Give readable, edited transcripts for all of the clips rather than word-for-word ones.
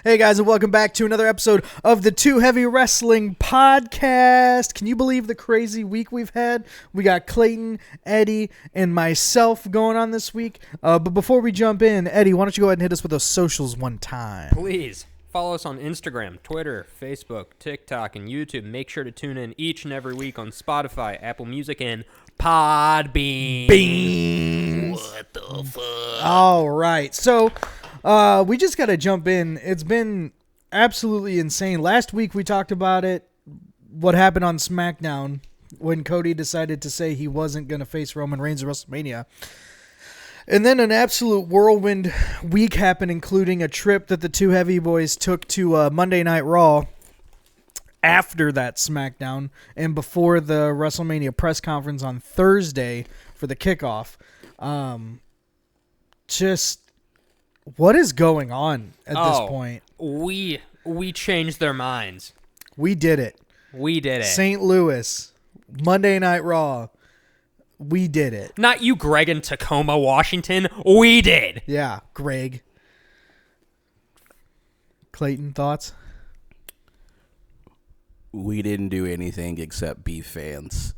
Hey guys, and welcome back to another episode of the Too Heavy Wrestling Podcast. Can you believe the crazy week we've had? We got Clayton, Eddie, and myself going on this week. But before we jump in, Eddie, why don't you go ahead and hit us with those socials one time? Please follow us on Instagram, Twitter, Facebook, TikTok, and YouTube. Make sure to tune in each and every week on Spotify, Apple Music, and Podbean. What the fuck? All right, so we just got to jump in. It's been absolutely insane. Last week we talked about it, what happened on SmackDown when Cody decided to say he wasn't going to face Roman Reigns at WrestleMania. And then an absolute whirlwind week happened, including a trip that the two Heavy Boys took to Monday Night Raw after that SmackDown and before the WrestleMania press conference on Thursday for the kickoff. Just what is going on at this point? We changed their minds. We did it. We did it. St. Louis, Monday Night Raw. We did it. Not you, Greg, in Tacoma, Washington. We did. Yeah, Greg. Clayton, thoughts? We didn't do anything except be fans.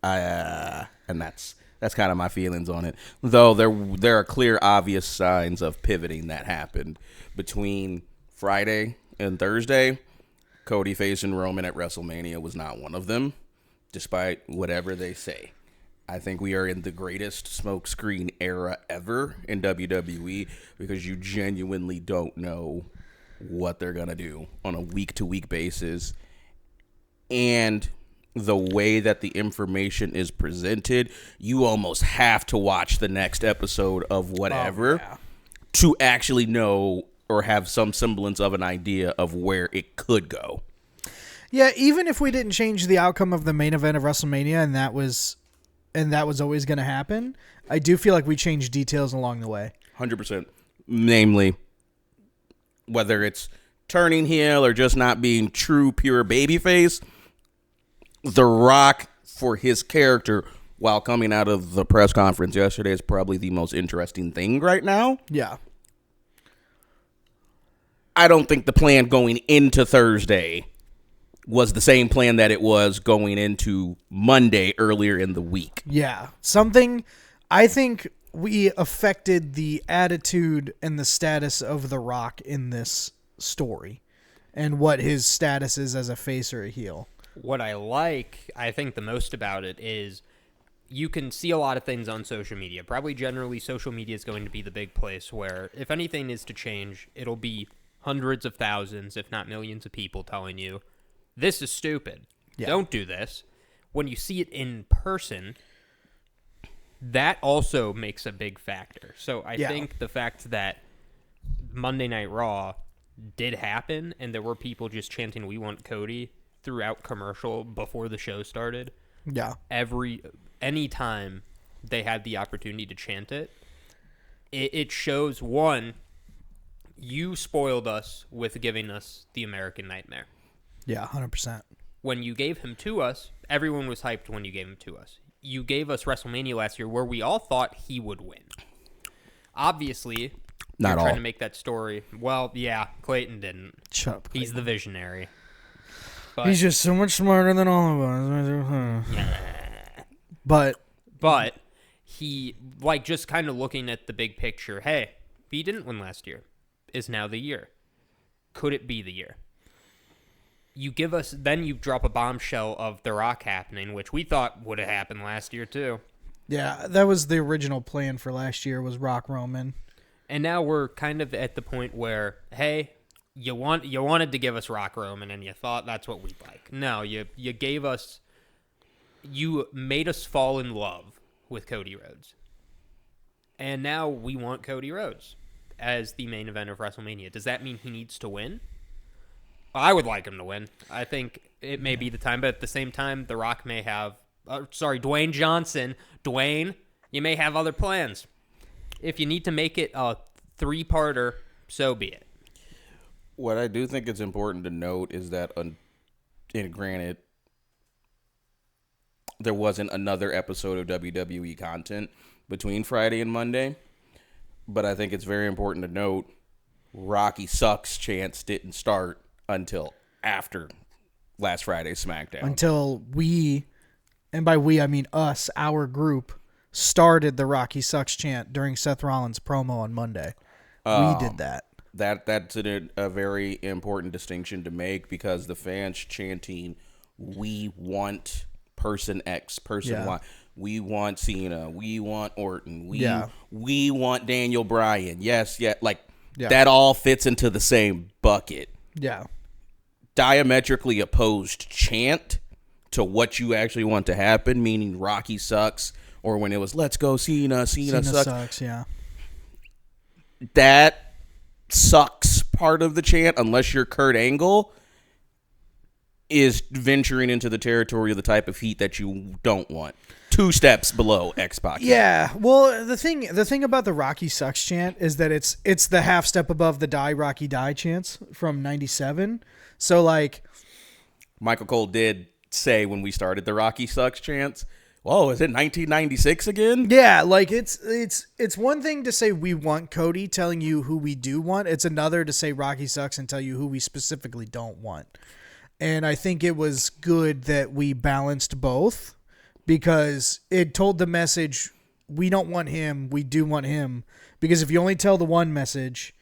And that's kind of my feelings on it. Though there are clear, obvious signs of pivoting that happened between Friday and Thursday. Cody facing Roman at WrestleMania was not one of them, despite whatever they say. I think we are in the greatest smokescreen era ever in WWE because you genuinely don't know what they're going to do on a week-to-week basis. And the way that the information is presented, you almost have to watch the next episode of whatever to actually know or have some semblance of an idea of where it could go. Yeah, even if we didn't change the outcome of the main event of WrestleMania and that was always going to happen, I do feel like we changed details along the way. 100%. Namely, whether it's turning heel or just not being true, pure babyface, The Rock, for his character, while coming out of the press conference yesterday, is probably the most interesting thing right now. Yeah. I don't think the plan going into Thursday was the same plan that it was going into Monday earlier in the week. Yeah. I think we affected the attitude and the status of The Rock in this story and what his status is as a face or a heel. What I think the most about it is you can see a lot of things on social media. Probably generally social media is going to be the big place where if anything is to change, it'll be hundreds of thousands, if not millions of people telling you, this is stupid. Yeah. Don't do this. When you see it in person, that also makes a big factor. So I think the fact that Monday Night Raw did happen and there were people just chanting, "We want Cody," throughout commercial before the show started. Yeah. Any time they had the opportunity to chant it shows, one, you spoiled us with giving us the American Nightmare. Yeah, 100%. When you gave him to us, everyone was hyped when you gave him to us. You gave us WrestleMania last year where we all thought he would win. Obviously, not you're all. Trying to make that story. Well, yeah, Clayton didn't. Shut up, Clayton. He's the visionary. But, he's just so much smarter than all of us. But he, just kind of looking at the big picture, hey, he didn't win last year. Is now the year. Could it be the year? You give us, then you drop a bombshell of The Rock happening, which we thought would have happened last year too. Yeah, that was the original plan for last year, was Rock Roman. And now we're kind of at the point where, hey, you wanted to give us Rock Roman and you thought that's what we'd like. No, you made us fall in love with Cody Rhodes. And now we want Cody Rhodes as the main event of WrestleMania. Does that mean he needs to win? I would like him to win. I think it may be the time, but at the same time, The Rock may have... Dwayne Johnson. Dwayne, you may have other plans. If you need to make it a 3-parter, so be it. What I do think it's important to note is that, and granted, there wasn't another episode of WWE content between Friday and Monday, but I think it's very important to note Rocky sucks chants didn't start until after last Friday's SmackDown. Until we, and by we I mean us, our group, started the Rocky sucks chant during Seth Rollins' promo on Monday. We did that. That's a very important distinction to make, because the fans chanting, "We want person X, person Y. We want Cena. We want Orton. We want Daniel Bryan." Yes, that all fits into the same bucket. Yeah. Diametrically opposed chant to what you actually want to happen, meaning Rocky sucks, or when it was "Let's go Cena sucks." Yeah. That sucks part of the chant, unless you're Kurt Angle, is venturing into the territory of the type of heat that you don't want. 2 steps below X-Pac. Yeah. Well, the thing about the Rocky sucks chant is that it's the half step above the Die Rocky Die chants from 97. So like Michael Cole did say when we started the Rocky sucks chants, "Whoa, is it 1996 again?" Yeah, like it's one thing to say we want Cody, telling you who we do want. It's another to say Rocky sucks and tell you who we specifically don't want. And I think it was good that we balanced both, because it told the message, we don't want him, we do want him. Because if you only tell the one message,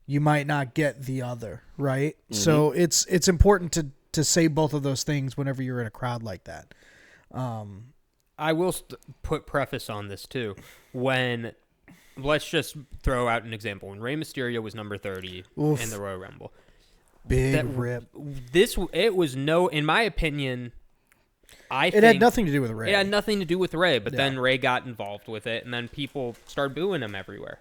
you might not get the other, right? Mm-hmm. So it's important to say both of those things whenever you're in a crowd like that. I will put preface on this too. Let's just throw out an example. When Rey Mysterio was number 30 in the Royal Rumble, rip. It was in my opinion, it had nothing to do with Rey. It had nothing to do with Rey, but then Rey got involved with it, and then people started booing him everywhere.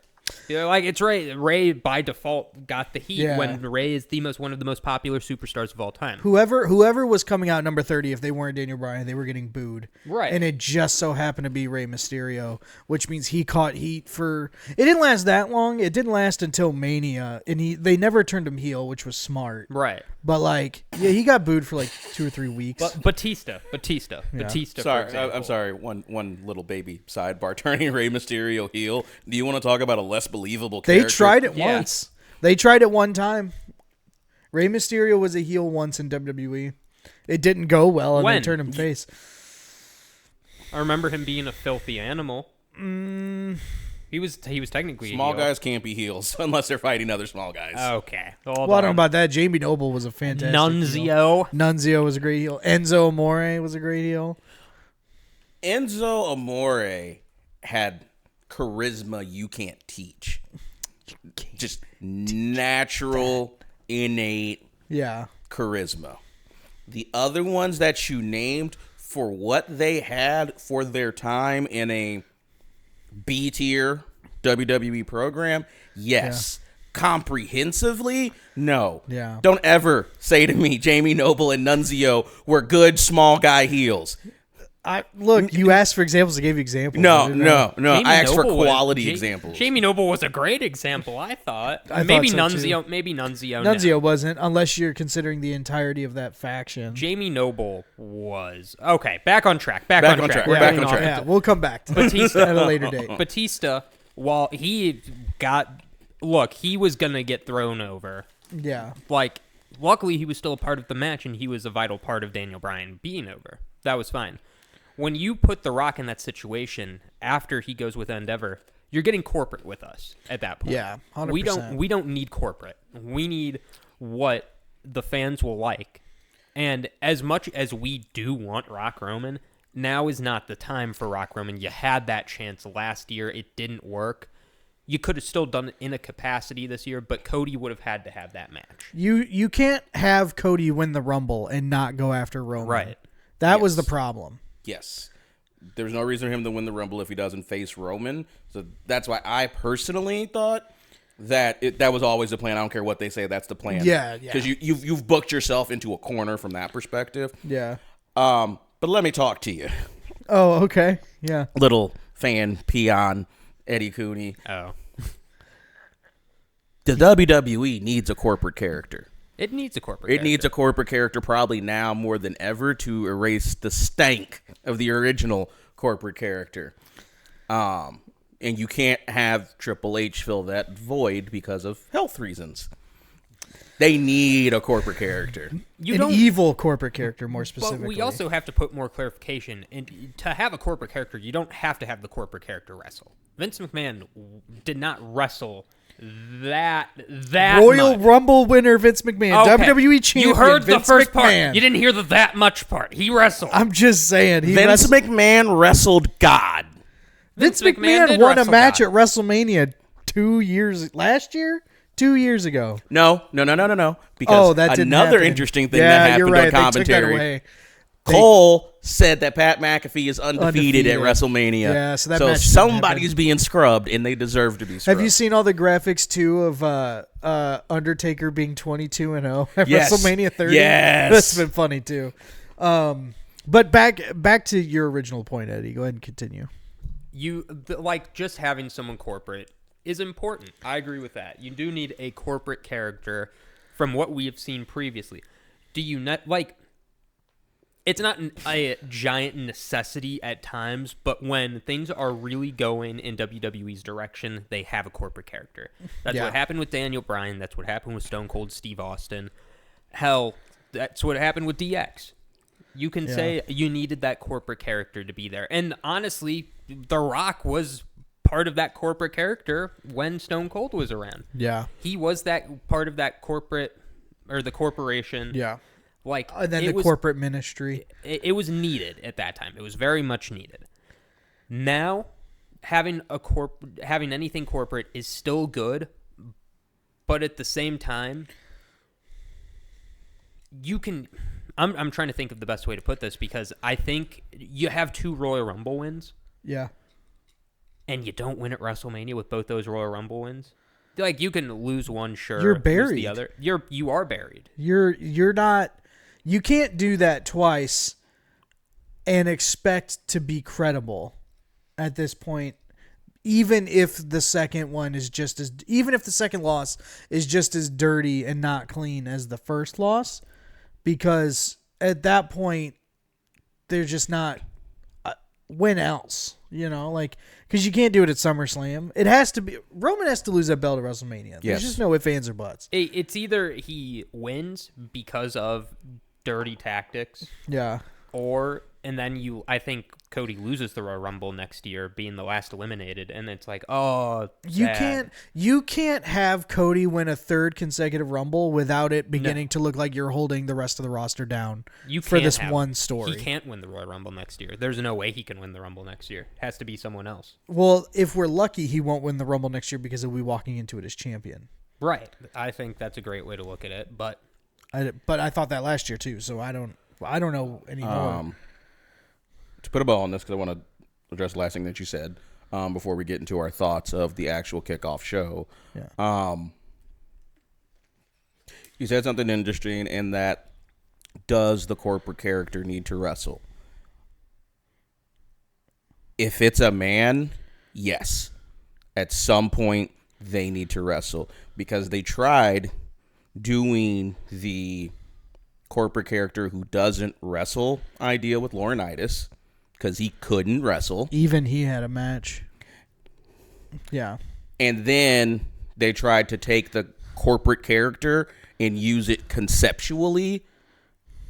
Like, it's Rey. Rey by default got the heat when Rey is one of the most popular superstars of all time. Whoever was coming out number 30, if they weren't Daniel Bryan, they were getting booed. Right. And it just so happened to be Rey Mysterio, which means he caught heat for... It didn't last that long. It didn't last until Mania, and they never turned him heel, which was smart. Right. But, he got booed for, 2 or 3 weeks. But Batista. Sorry, I'm sorry. One little baby sidebar. Turning Rey Mysterio heel. Do you want to talk about a less believable character? They tried it once. They tried it one time. Rey Mysterio was a heel once in WWE. It didn't go well, and they turned him face. I remember him being a filthy animal. He was technically small a heel. Guys can't be heels unless they're fighting other small guys. Okay. I don't know about that. Jamie Noble was a fantastic Nunzio. Heel. Nunzio was a great heel. Enzo Amore was a great heel. Enzo Amore had charisma you can't teach. Just natural, innate charisma. The other ones that you named, for what they had for their time in a B-tier WWE program, yes. Comprehensively, no. Yeah. Don't ever say to me Jamie Noble and Nunzio were good small guy heels. You asked for examples. I gave you examples. No. I asked Noble for quality examples. Jamie Noble was a great example, I thought. Maybe Nunzio. Nunzio wasn't, unless you're considering the entirety of that faction. Jamie Noble was. Okay, back on track. Back on track. We're back on track. Yeah, we'll come back to Batista at a later date. Batista, while he was going to get thrown over. Yeah. Luckily, he was still a part of the match, and he was a vital part of Daniel Bryan being over. That was fine. When you put The Rock in that situation after he goes with Endeavor, you're getting corporate with us at that point. Yeah, 100%. We don't need corporate. We need what the fans will like. And as much as we do want Rock Roman, now is not the time for Rock Roman. You had that chance last year. It didn't work. You could have still done it in a capacity this year, but Cody would have had to have that match. You can't have Cody win the Rumble and not go after Roman. Right. That was the problem. Yes. There's no reason for him to win the Rumble if he doesn't face Roman. So that's why I personally thought that that was always the plan. I don't care what they say. That's the plan. Yeah. Because you've booked yourself into a corner from that perspective. Yeah. But let me talk to you. Oh, okay. Yeah. Little fan peon Eddie Cooney. Oh. The WWE needs a corporate character. It needs a corporate character. It needs a corporate character probably now more than ever to erase the stank of the original corporate character. And you can't have Triple H fill that void because of health reasons. They need a corporate character. An evil corporate character, more specifically. But we also have to put more clarification. And to have a corporate character, you don't have to have the corporate character wrestle. Vince McMahon did not wrestle that Royal much. Rumble winner Vince McMahon, Okay. WWE champion. You heard Vince the first McMahon. part. You didn't hear the that much part. He wrestled. I'm just saying. Vince McMahon wrestled God. Vince did McMahon won a wrestle match God. at WrestleMania 2 years ago. No. Because that didn't another happen. interesting thing that happened you're right. on They took that commentary. away. Cole said that Pat McAfee is undefeated at WrestleMania. Yeah, so that match didn't somebody's happen. being scrubbed, and they deserve to be scrubbed. Have you seen all the graphics too of Undertaker being 22-0 at Yes. WrestleMania 30? Yes. That's been funny too. But back to your original point, Eddie. Go ahead and continue. Just having someone corporate is important. I agree with that. You do need a corporate character from what we have seen previously. Do you not it's not a giant necessity at times, but when things are really going in WWE's direction, they have a corporate character. That's what happened with Daniel Bryan. That's what happened with Stone Cold Steve Austin. Hell, that's what happened with DX. You can say you needed that corporate character to be there. And honestly, The Rock was part of that corporate character when Stone Cold was around. Yeah. He was that part of that corporate or the corporation. Yeah. And then it was, corporate ministry. It was needed at that time. It was very much needed. Now, having anything corporate is still good, but at the same time, you can. I'm trying to think of the best way to put this because I think you have 2 Royal Rumble wins. Yeah. And you don't win at WrestleMania with both those Royal Rumble wins. You can lose one, sure. You're buried. Lose the other. You are buried. You're not. You can't do that twice and expect to be credible at this point. Even if the second one is even if the second loss is just as dirty and not clean as the first loss, because at that point they're just not. When else? Because you can't do it at SummerSlam. It has to be Roman has to lose that belt at WrestleMania. Yes. There's just no ifs, ands, or buts. It's either he wins because of dirty tactics, and then I think Cody loses the Royal Rumble next year, being the last eliminated, and it's you can't have Cody win a 3rd consecutive Rumble without it beginning to look like you're holding the rest of the roster down for this one story. He can't win the Royal Rumble next year. There's no way he can win the Rumble next year. It has to be someone else. Well, if we're lucky, he won't win the Rumble next year because he'll be walking into it as champion. Right. I think that's a great way to look at it, but I thought that last year too, so I don't know anymore. To put a bow on this, because I want to address the last thing that you said before we get into our thoughts of the actual kickoff show. Yeah. You said something interesting in that does the corporate character need to wrestle? If it's a man, yes. At some point, they need to wrestle because they tried doing the corporate character who doesn't wrestle idea with Laurinaitis because he couldn't wrestle. Even he had a match. Yeah. And then they tried to take the corporate character and use it conceptually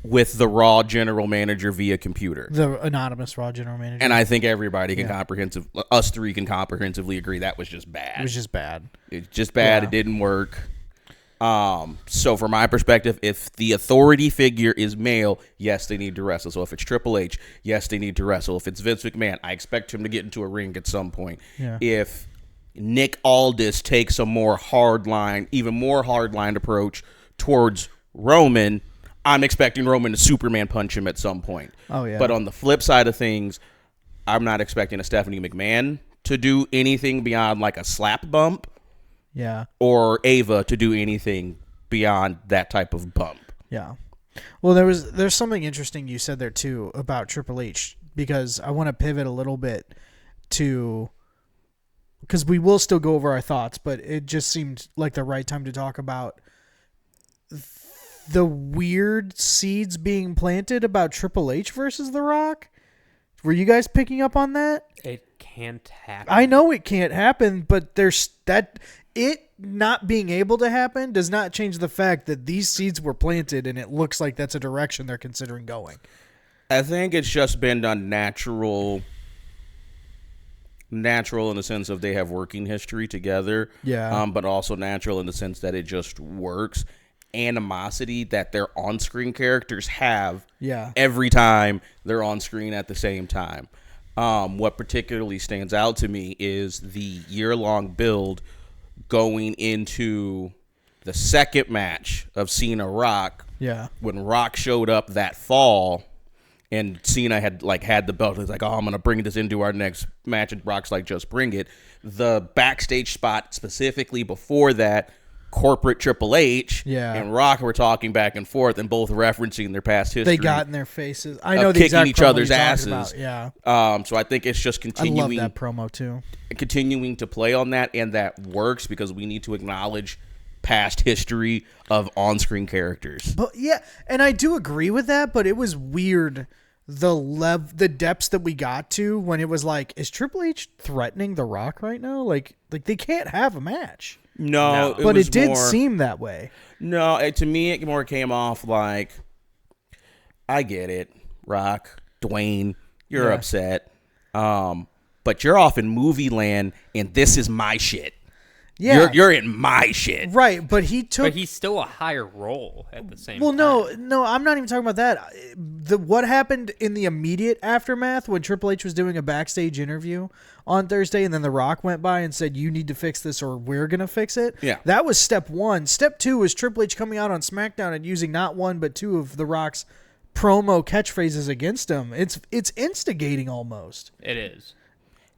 with the Raw general manager via computer. The anonymous Raw general manager. And I think everybody can us three can comprehensively agree that was just bad. It was just bad. It's just bad. Yeah. It didn't work. So from my perspective, if the authority figure is male, yes, they need to wrestle. So if it's Triple H, yes, they need to wrestle. If it's Vince McMahon, I expect him to get into a ring at some point. Yeah. If Nick Aldis takes a even more hardline approach towards Roman, I'm expecting Roman to Superman punch him at some point. Oh, yeah. But on the flip side of things, I'm not expecting a Stephanie McMahon to do anything beyond like a slap bump. Yeah. Or Ava to do anything beyond that type of bump. Yeah. Well, there's something interesting you said there too about Triple H, because I want to pivot a little bit to, because we will still go over our thoughts, but it just seemed like the right time to talk about the weird seeds being planted about Triple H versus The Rock. Were you guys picking up on that? it can't happen. I know it can't happen, but there's that it not being able to happen does not change the fact that these seeds were planted and it looks like that's a direction they're considering going. I think it's just been done natural in the sense of they have working history together. Yeah. But also natural in the sense that it just works. Animosity that their on-screen characters have every time they're on screen at the same time. What particularly stands out to me is the year-long build going into the second match of Cena Rock. Yeah. When Rock showed up that fall and Cena had the belt, he's like, oh, I'm going to bring this into our next match. And Rock's like, just bring it. The backstage spot specifically before that, corporate Triple H and Rock were talking back and forth and both referencing their past history. They got in their faces. I know the kicking exact each promo other's you're talking asses. about. Yeah. So I think it's just continuing. I love that promo too. Continuing to play on that, and that works because we need to acknowledge past history of on-screen characters. But yeah, and I do agree with that, but it was weird the depths that we got to when it was like, is Triple H threatening The Rock right now? Like they can't have a match. No. But it did seem that way. No, to me it more came off like, I get it, Rock, Dwayne, you're upset. But you're off in movie land and this is my shit. Yeah. You're in my shit. Right, but he's still a higher role at the same time. Well, no, I'm not even talking about that. What happened in the immediate aftermath when Triple H was doing a backstage interview on Thursday and then The Rock went by and said, you need to fix this or we're going to fix it? Yeah. That was step one. Step two was Triple H coming out on SmackDown and using not one but two of The Rock's promo catchphrases against him. It's instigating almost. It is.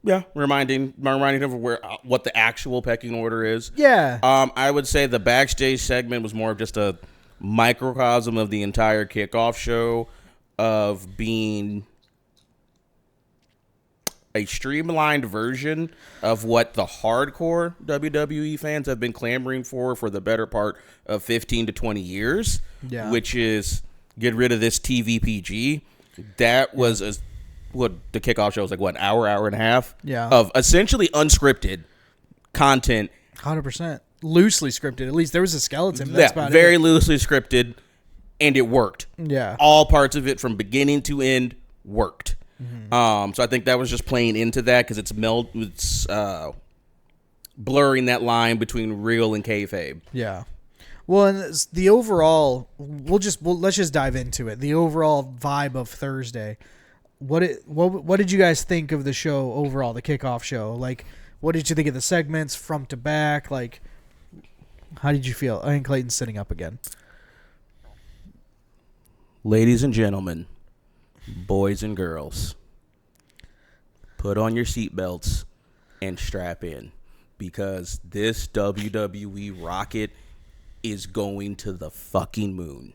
Yeah, reminding of what the actual pecking order is. Yeah. I would say the backstage segment was more of just a microcosm of the entire kickoff show of being a streamlined version of what the hardcore WWE fans have been clamoring for the better part of 15 to 20 years, which is get rid of this TVPG. That was what the kickoff show was like, an hour and a half of essentially unscripted content. 100%. Loosely scripted. At least there was a skeleton. That's about very it. loosely scripted, and it worked. Yeah. All parts of it from beginning to end worked. Mm-hmm. So I think that was just playing into that because it's blurring that line between real and kayfabe. Yeah. Well, and the overall, let's just dive into it. The overall vibe of Thursday. What did you guys think of the show overall, the kickoff show? Like, what did you think of the segments front to back? Like, how did you feel? I think Clayton's sitting up again. Ladies and gentlemen, boys and girls, put on your seatbelts and strap in because this WWE rocket is going to the fucking moon.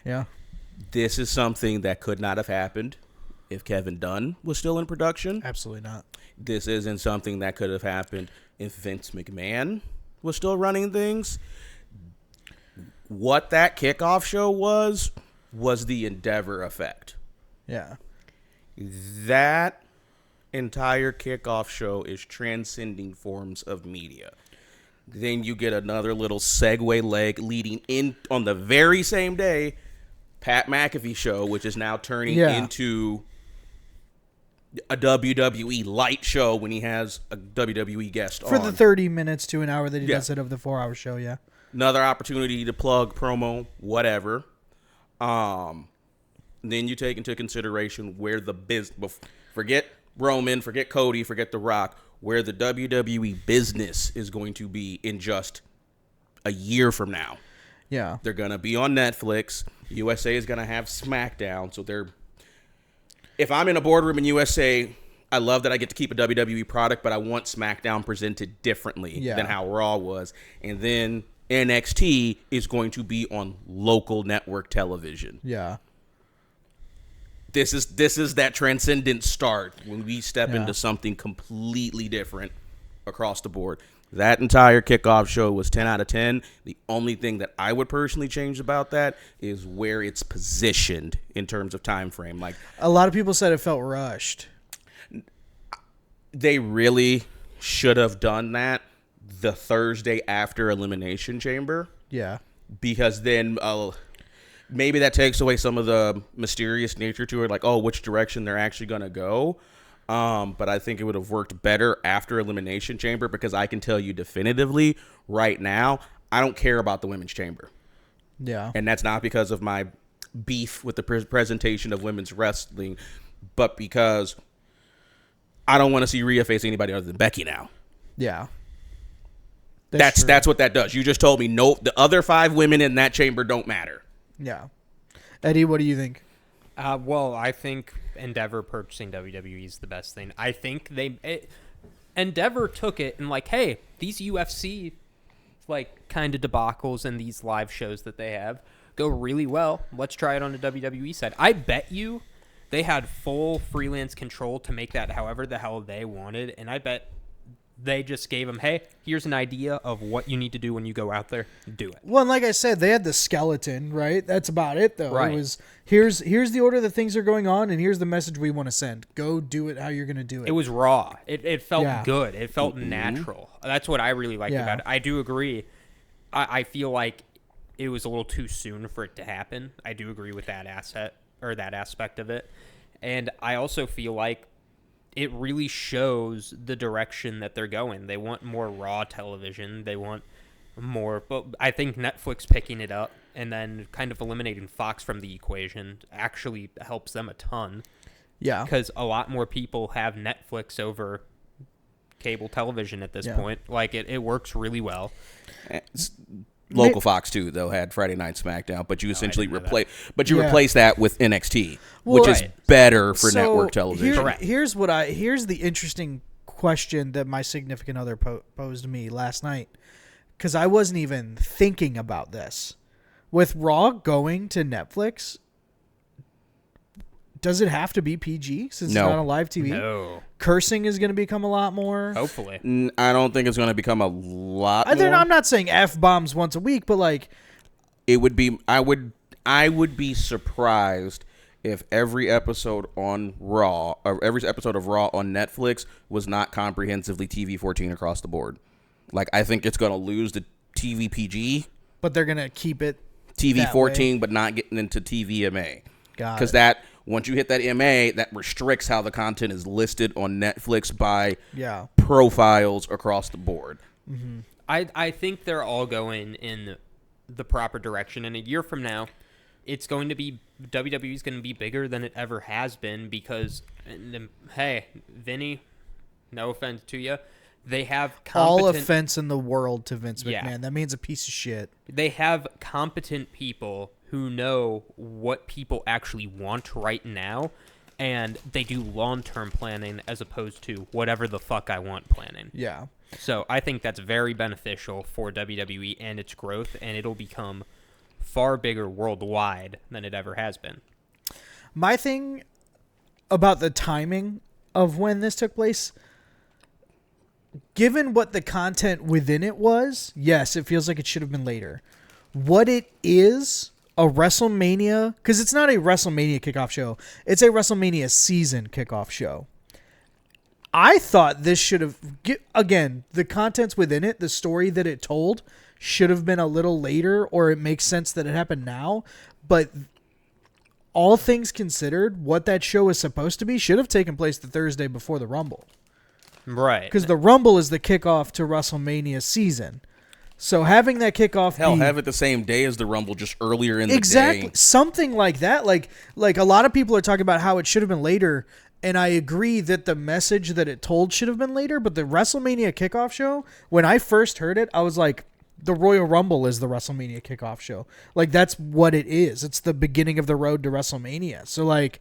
Yeah. This is something that could not have happened if Kevin Dunn was still in production. Absolutely not. This isn't something that could have happened if Vince McMahon was still running things. What that kickoff show was the Endeavor effect. Yeah. That entire kickoff show is transcending forms of media. Then you get another little segue leg leading in on the very same day, Pat McAfee show, which is now turning into a WWE light show when he has a WWE guest for on. the 30 minutes to an hour that he does it of the 4-hour show. Yeah. Another opportunity to plug, promo, whatever. Then you take into consideration where the business, forget Roman, forget Cody, forget The Rock, where the WWE business is going to be in just a year from now. Yeah. They're going to be on Netflix. USA is going to have SmackDown. So if I'm in a boardroom in USA, I love that I get to keep a WWE product, but I want SmackDown presented differently than how Raw was. And then NXT is going to be on local network television. Yeah. This is that transcendent start when we step into something completely different across the board. That entire kickoff show was 10 out of 10. The only thing that I would personally change about that is where it's positioned in terms of time frame. Like, a lot of people said it felt rushed. They really should have done that the Thursday after Elimination Chamber, Yeah. because then maybe that takes away some of the mysterious nature to it, like, oh, which direction they're actually going to go. But I think it would have worked better after Elimination Chamber, because I can tell you definitively right now, I don't care about the Women's Chamber. Yeah. And that's not because of my beef with the presentation of women's wrestling, but because I don't want to see Rhea face anybody other than Becky now. Yeah. That's what that does. You just told me no, the other 5 women in that chamber don't matter. Yeah. Eddie, what do you think? Well, I think Endeavor purchasing WWE is the best thing. I think Endeavor took it and like, hey, these UFC like kind of debacles and these live shows that they have go really well. Let's try it on the WWE side. I bet you they had full freelance control to make that however the hell they wanted, and I bet they just gave them, hey, here's an idea of what you need to do when you go out there. Do it. Well, and like I said, they had the skeleton, right? That's about it, though. Right. It was here's the order that things are going on, and here's the message we want to send. Go do it how you're going to do it. It was raw. It felt Yeah. good. It felt natural. That's what I really liked Yeah. about it. I do agree. I feel like it was a little too soon for it to happen. I do agree with that aspect of it. And I also feel like it really shows the direction that they're going. They want more raw television. They want more, but I think Netflix picking it up and then kind of eliminating Fox from the equation actually helps them a ton. Yeah. Because a lot more people have Netflix over cable television at this Yeah. point. Like, it works really well. Local Fox too, though, had Friday Night SmackDown, but you essentially didn't know that. replace that with NXT, Well, which is right. better for So, network television. Correct. Here's the interesting question that my significant other posed to me last night, because I wasn't even thinking about this. With Raw going to Netflix, does it have to be PG since No. it's not on live TV? No. Cursing is going to become a lot more. Hopefully. I don't think it's going to become a lot more. I'm not saying F-bombs once a week, but like, It would be. I would be surprised if every episode on Raw or every episode of Raw on Netflix was not comprehensively TV-14 across the board. Like, I think it's going to lose the TV PG, but they're going to keep it TV-14, but not getting into TVMA. Got Because it. that once you hit that MA, that restricts how the content is listed on Netflix by Yeah. profiles across the board. I think they're all going in the proper direction. And a year from now, it's going to be WWE is going to be bigger than it ever has been because, hey, Vinny, no offense to you, they have All competent, offense in the world to Vince McMahon. Yeah. That means a piece of shit. they have competent people who know what people actually want right now, and they do long-term planning as opposed to whatever the fuck I want planning. Yeah. So I think that's very beneficial for WWE and its growth, and it'll become far bigger worldwide than it ever has been. My thing about the timing of when this took place, given what the content within it was, yes, it feels like it should have been later. What it is, a WrestleMania, because it's not a WrestleMania kickoff show, it's a WrestleMania season kickoff show. I thought this should have, again, the contents within it, the story that it told, should have been a little later, or it makes sense that it happened now. But all things considered, what that show is supposed to be should have taken place the Thursday before the Rumble. Right. Because the Rumble is the kickoff to WrestleMania season. So having that kickoff Hell, be, have it the same day as the Rumble, just earlier in the exactly day. something like that. Like a lot of people are talking about how it should have been later, and I agree that the message that it told should have been later. But the WrestleMania kickoff show, when I first heard it, I was like, the Royal Rumble is the WrestleMania kickoff show. Like, that's what it is. It's the beginning of the road to WrestleMania. So like,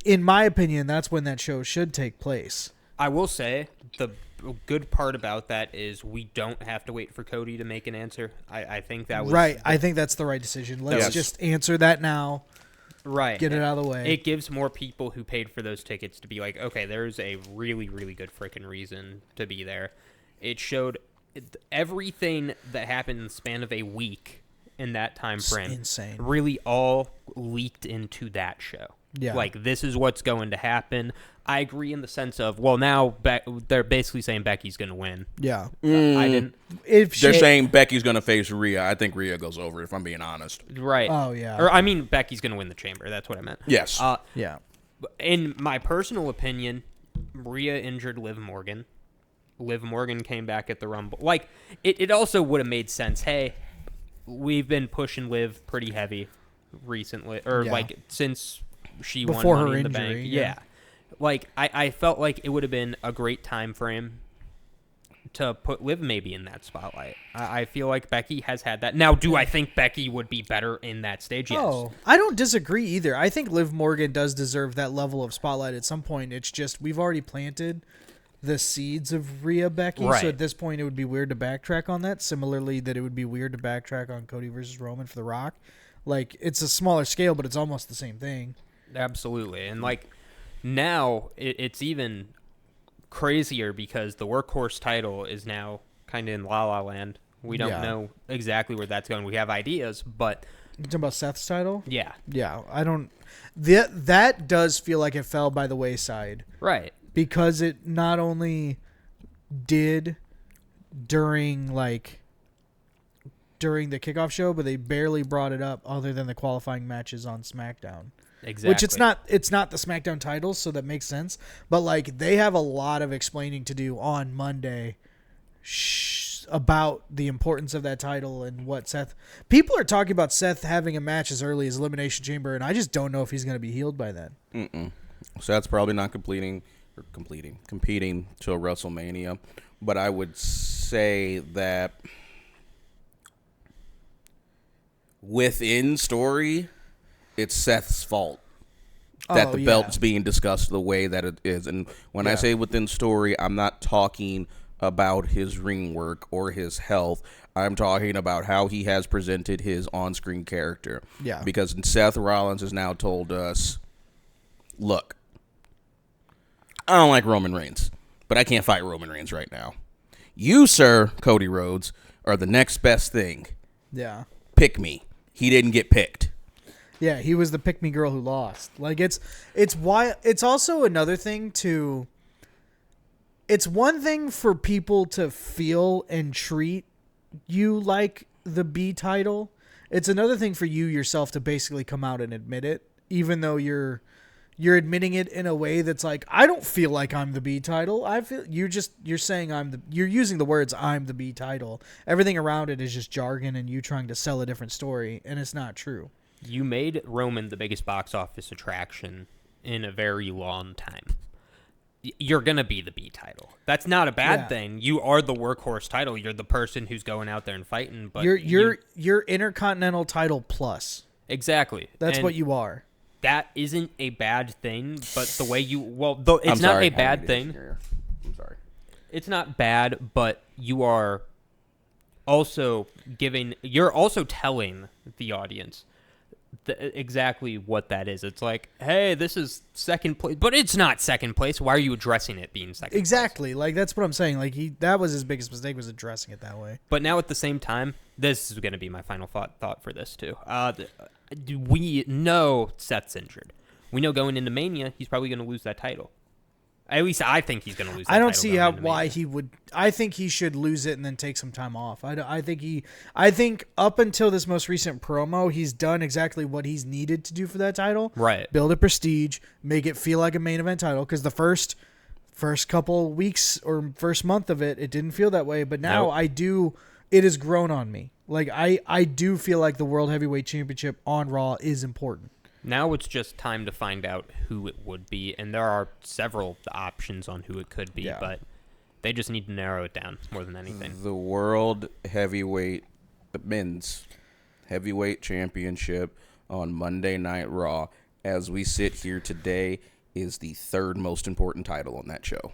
in my opinion, that's when that show should take place. I will say the good part about that is we don't have to wait for Cody to make an answer. I think that was Right. I think that's the right decision. Let's Yes. just answer that now. right. Get it out of the way. It gives more people who paid for those tickets to be like, okay, there's a really, really good freaking reason to be there. It showed everything that happened in the span of a week in that time frame. insane. Really all leaked into that show. Yeah. Like, this is what's going to happen. I agree in the sense of, well, now they're basically saying Becky's going to win. Yeah. I didn't. They're saying Becky's going to face Rhea. I think Rhea goes over, if I'm being honest. Right. Oh, yeah. Or, I mean, Becky's going to win the Chamber. That's what I meant. Yes. Yeah. In my personal opinion, Rhea injured Liv Morgan. Liv Morgan came back at the Rumble. Like, it also would have made sense. Hey, we've been pushing Liv pretty heavy recently, or like since she Before won her Money in the injury, Bank. yeah. Like, I felt like it would have been a great time frame to put Liv maybe in that spotlight. I feel like Becky has had that. Now, do I think Becky would be better in that stage? Yes. Oh, I don't disagree either. I think Liv Morgan does deserve that level of spotlight at some point. It's just we've already planted the seeds of Rhea Becky, Right. so at this point it would be weird to backtrack on that. Similarly, that it would be weird to backtrack on Cody versus Roman for The Rock. Like, it's a smaller scale, but it's almost the same thing. Absolutely. And, like, now it's even crazier because the workhorse title is now kind of in La La Land. We don't know exactly where that's going. We have ideas, but... You talking about Seth's title? Yeah. Yeah, I don't... That does feel like it fell by the wayside. Right. Because it not only did during the kickoff show, but they barely brought it up other than the qualifying matches on SmackDown. Exactly. Which it's not the SmackDown titles, so that makes sense. But like they have a lot of explaining to do on Monday about the importance of that title and what Seth. People are talking about Seth having a match as early as Elimination Chamber, and I just don't know if he's going to be healed by then. So that's probably not competing till WrestleMania. But I would say that within story, it's Seth's fault that the belt's being discussed the way that it is. And when I say within story, I'm not talking about his ring work or his health. I'm talking about how he has presented his on-screen character. Yeah. Because Seth Rollins has now told us, look, I don't like Roman Reigns, but I can't fight Roman Reigns right now. You, sir, Cody Rhodes, are the next best thing. Yeah. Pick me. He didn't get picked. Yeah, he was the pick me girl who lost. Like it's why it's also another thing to. It's one thing for people to feel and treat you like the B title. It's another thing for you yourself to basically come out and admit it, even though you're admitting it in a way that's like, I don't feel like I'm the B title. I feel you're saying you're using the words I'm the B title. Everything around it is just jargon and you trying to sell a different story, and it's not true. You made Roman the biggest box office attraction in a very long time. You're going to be the B title. That's not a bad thing. You are the workhorse title. You're the person who's going out there and fighting. But you're Intercontinental title plus. Exactly. That's and what you are. That isn't a bad thing, but the way it's not a bad thing. I'm sorry. It's not bad, but you are also you're also telling the audience exactly what that is. It's like, hey, this is second place, but it's not second place. Why are you addressing it being second exactly place? Like that's what I'm saying. Like that was his biggest mistake, was addressing it that way. But now at the same time, this is going to be my final thought for this too. We know Seth's injured. We know going into Mania, he's probably going to lose that title. At least I think he's going to lose that I don't title see going into why Mania. he would. I think he should lose it and then take some time off. I think up until this most recent promo, he's done exactly what he's needed to do for that title. Right. Build a prestige, make it feel like a main event title. Because the first couple weeks or first month of it, it didn't feel that way. But now it has grown on me. Like I do feel like the World Heavyweight Championship on Raw is important. Now it's just time to find out who it would be, and there are several options on who it could be, but they just need to narrow it down more than anything. The World Heavyweight, the Men's Heavyweight Championship on Monday Night Raw, as we sit here today, is the third most important title on that show.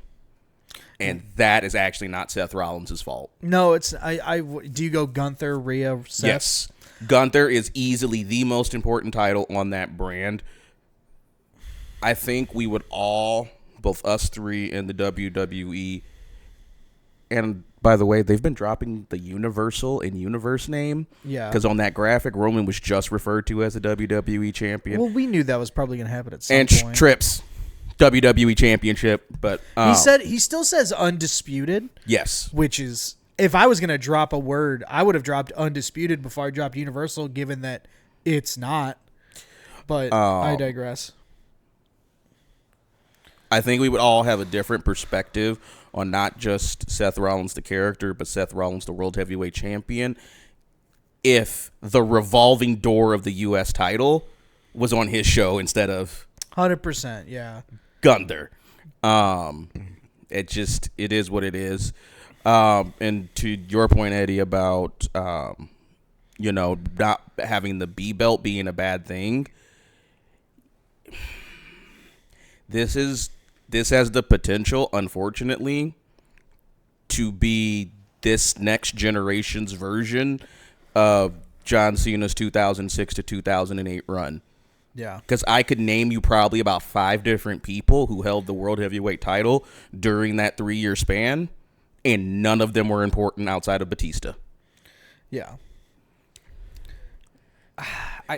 And that is actually not Seth Rollins' fault. No, it's do you go Gunther, Rhea, Seth? Yes. Gunther is easily the most important title on that brand. I think we would all, both us three and the WWE, And by the way, they've been dropping the Universal and Universe name. Yeah. Because on that graphic, Roman was just referred to as a WWE champion. Well, we knew that was probably going to happen at some and point. Trips, WWE championship. But He still says undisputed. yes. Which is, if I was going to drop a word, I would have dropped undisputed before I dropped Universal, given that it's not. But I digress. I think we would all have a different perspective on not just Seth Rollins the character, but Seth Rollins the World Heavyweight Champion if the revolving door of the U.S. title was on his show instead of 100%, yeah. Gunther. It is what it is. And to your point, Eddie, about not having the B belt being a bad thing. This has the potential, unfortunately, to be this next generation's version of John Cena's 2006 to 2008 run. Yeah. Because I could name you probably about 5 different people who held the World Heavyweight title during that 3-year span, and none of them were important outside of Batista. Yeah.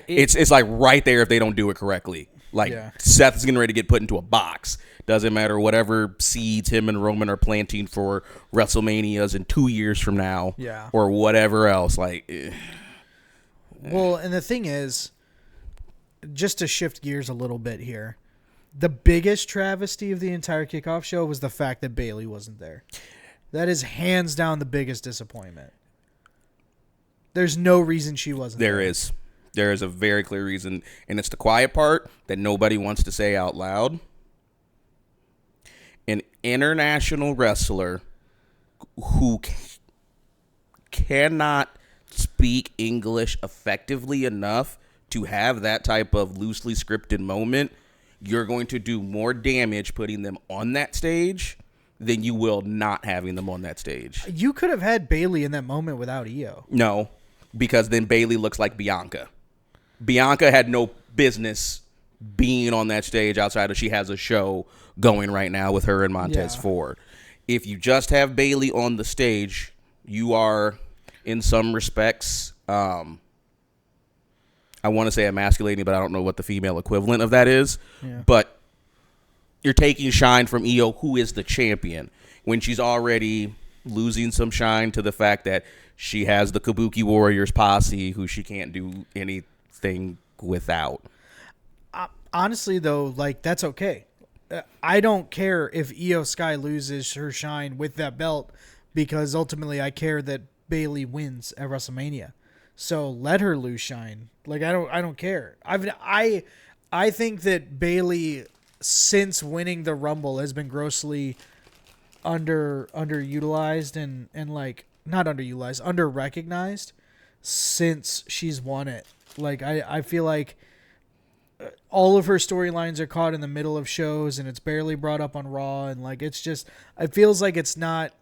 It's like right there if they don't do it correctly. Like, Yeah. Seth is getting ready to get put into a box. Doesn't matter whatever seeds him and Roman are planting for WrestleManias in 2 years from now. Yeah. Or whatever else. Well, and the thing is, just to shift gears a little bit here, the biggest travesty of the entire kickoff show was the fact that Bayley wasn't there. That is hands down the biggest disappointment. There's no reason she wasn't there. There is. There is a very clear reason, and it's the quiet part that nobody wants to say out loud. An international wrestler who cannot speak English effectively enough to have that type of loosely scripted moment, you're going to do more damage putting them on that stage than you will not having them on that stage. You could have had Bayley in that moment without Io. No, because then Bayley looks like Bianca. Bianca had no business being on that stage outside of she has a show going right now with her and Montez Ford. If you just have Bayley on the stage, you are, in some respects, I want to say emasculating, but I don't know what the female equivalent of that is. Yeah. But you're taking shine from Io, who is the champion, when she's already losing some shine to the fact that she has the Kabuki Warriors posse who she can't do anything without. Honestly, though, that's okay. I don't care if Io Sky loses her shine with that belt, because ultimately I care that Bayley wins at WrestleMania. So let her lose shine. I don't care. I think that Bayley, since winning the Rumble, has been grossly underutilized and not underutilized, under-recognized since she's won it. I feel like all of her storylines are caught in the middle of shows, and it's barely brought up on Raw, and it's just, it feels like it's not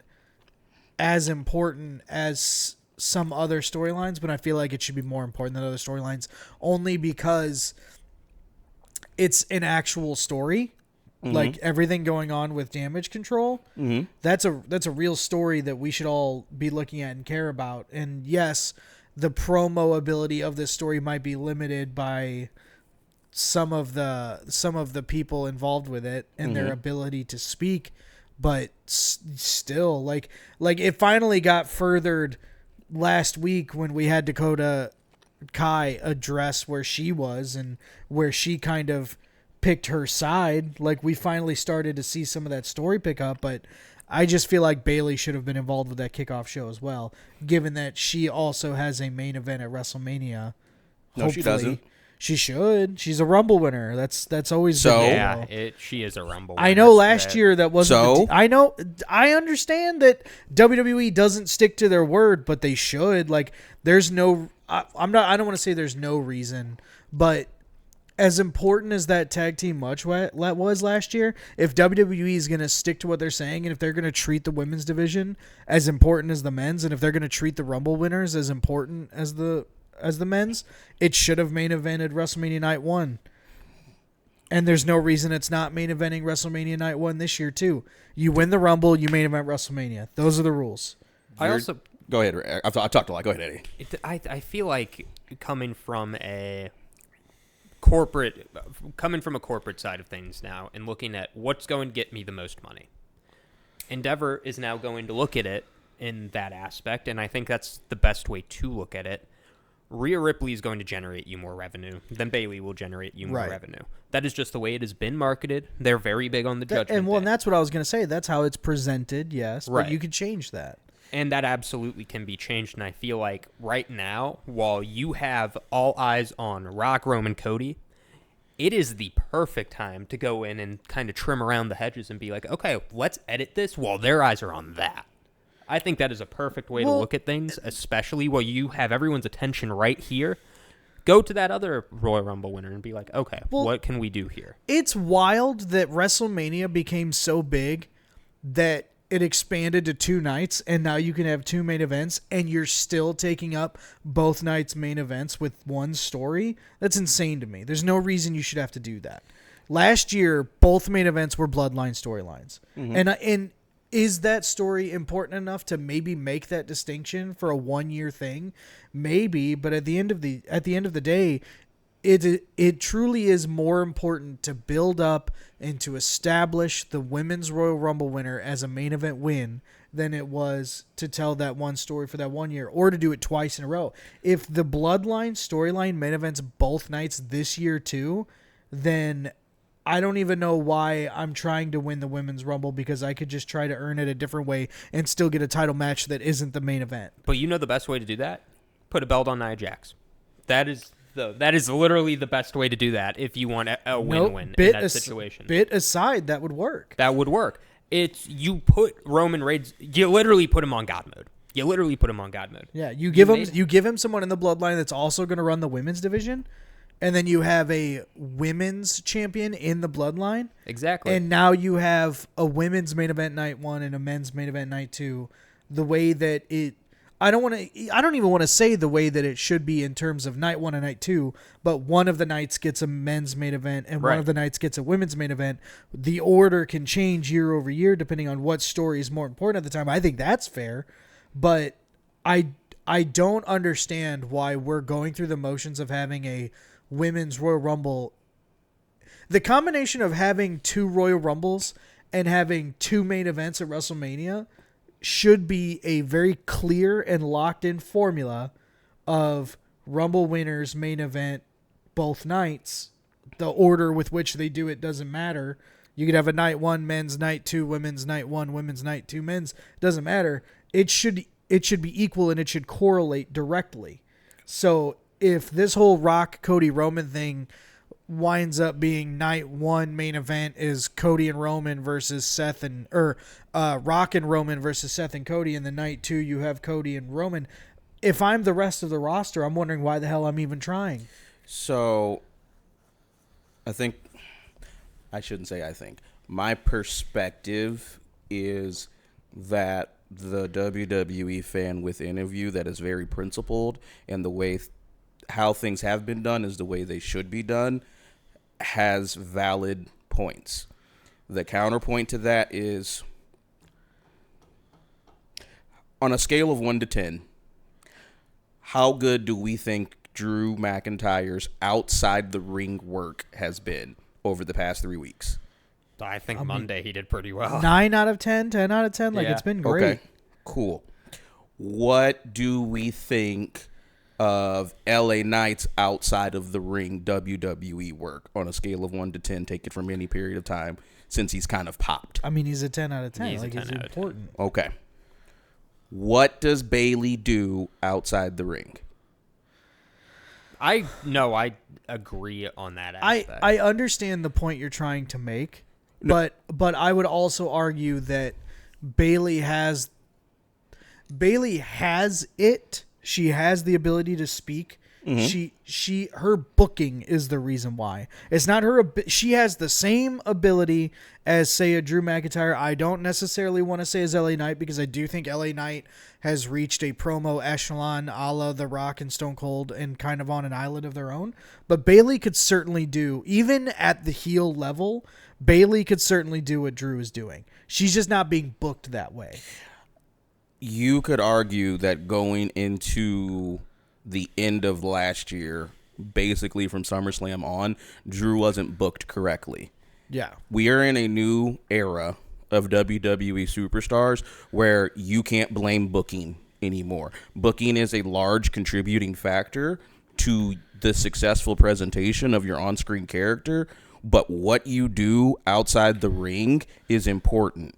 as important as some other storylines, but I feel like it should be more important than other storylines, only because it's an actual story. Mm-hmm. Everything going on with Damage Control, mm-hmm. that's a real story that we should all be looking at and care about. And yes, the promo ability of this story might be limited by some of the people involved with it and mm-hmm. their ability to speak, but still, it finally got furthered last week when we had Dakota Kai address where she was and where she kind of picked her side. We finally started to see some of that story pick up, but I just feel like Bayley should have been involved with that kickoff show as well, given that she also has a main event at WrestleMania. No, Hopefully. She doesn't. She should. She's a Rumble winner. That's always so. Yeah, she is a Rumble winner. I know last year that wasn't. So I know. I understand that WWE doesn't stick to their word, but they should. There's no. I'm not. I don't want to say there's no reason, but as important as that tag team match was last year, if WWE is going to stick to what they're saying, and if they're going to treat the women's division as important as the men's, and if they're going to treat the Rumble winners as important as the men's, it should have main evented WrestleMania Night 1. And there's no reason it's not main eventing WrestleMania Night 1 this year, too. You win the Rumble, you main event WrestleMania. Those are the rules. I also... Go ahead. I talked a lot. Go ahead, Eddie. I feel like coming from a corporate side of things now and looking at what's going to get me the most money. Endeavor is now going to look at it in that aspect, and I think that's the best way to look at it. Rhea Ripley is going to generate you more revenue than Bayley will generate you more revenue. That is just the way it has been marketed. They're very big on the judgment. And that's what I was going to say. That's how it's presented, yes. Right. But you could change that. And that absolutely can be changed. And I feel like right now, while you have all eyes on Rock, Roman, Cody, it is the perfect time to go in and kind of trim around the hedges and be like, okay, let's edit this while their eyes are on that. I think that is a perfect way to look at things, especially while you have everyone's attention right here. Go to that other Royal Rumble winner and be like, okay, what can we do here? It's wild that WrestleMania became so big that it expanded to 2 nights, and now you can have 2 main events, and you're still taking up both nights' main events with one story. That's insane to me. There's no reason you should have to do that. Last year, both main events were Bloodline storylines. Mm-hmm. And is that story important enough to maybe make that distinction for a 1-year thing? Maybe, but at the end of the day, it truly is more important to build up and to establish the Women's Royal Rumble winner as a main event win than it was to tell that one story for that 1 year or to do it twice in a row. If the Bloodline storyline main events both nights this year too, then I don't even know why I'm trying to win the Women's Rumble, because I could just try to earn it a different way and still get a title match that isn't the main event. But you know the best way to do that? Put a belt on Nia Jax. That is literally the best way to do that if you want a win-win in that situation. Bit aside, that would work. That would work. It's you put Roman Reigns. You literally put him on God mode. Yeah, you give him someone in the Bloodline that's also going to run the women's division. And then you have a women's champion in the Bloodline. Exactly. And now you have a women's main event night 1 and a men's main event night 2. The way that I don't even want to say the way that it should be in terms of night 1 and night 2, but one of the nights gets a men's main event and one of the nights gets a women's main event. The order can change year over year depending on what story is more important at the time. I think that's fair, but I don't understand why we're going through the motions of having a Women's Royal Rumble. The combination of having 2 Royal Rumbles and having 2 main events at WrestleMania should be a very clear and locked in formula of Rumble winners main event both nights. The order with which they do it doesn't matter. You could have a night 1 men's, night 2 women's, night 1 women's, night 2 men's. Doesn't matter. It should be equal and it should correlate directly. So if this whole Rock, Cody, Roman thing winds up being night 1 main event is Cody and Roman versus Seth Rock and Roman versus Seth and Cody, and the night 2 you have Cody and Roman. If I'm the rest of the roster, I'm wondering why the hell I'm even trying. So my perspective is that the WWE fan within of you that is very principled, and the way how things have been done is the way they should be done, has valid points. The counterpoint to that is, on a scale of 1 to 10, how good do we think Drew McIntyre's outside the ring work has been over the past 3 weeks? I think Monday he did pretty well. 9 out of 10, 10 out of 10. Like, it's been great. Okay, cool. What do we think of LA Knight's outside of the ring WWE work on a scale of 1 to 10? Take it from any period of time since he's kind of popped. I mean, he's a 10 out of 10. He's important. Okay. What does Bayley do outside the ring? I agree on that aspect. I understand the point you're trying to make, but I would also argue that Bayley has it. She has the ability to speak Her booking is the reason why. It's not she has the same ability as, say, a Drew McIntyre. I don't necessarily want to say as LA Knight, because I do think LA Knight has reached a promo echelon a la The Rock and Stone Cold and kind of on an island of their own. But Bayley could certainly do, even at the heel level, Bayley could certainly do what Drew is doing. She's just not being booked that way. You could argue that going into the end of last year, basically from SummerSlam on, Drew wasn't booked correctly. Yeah. We are in a new era of WWE superstars where you can't blame booking anymore. Booking is a large contributing factor to the successful presentation of your on-screen character, but what you do outside the ring is important.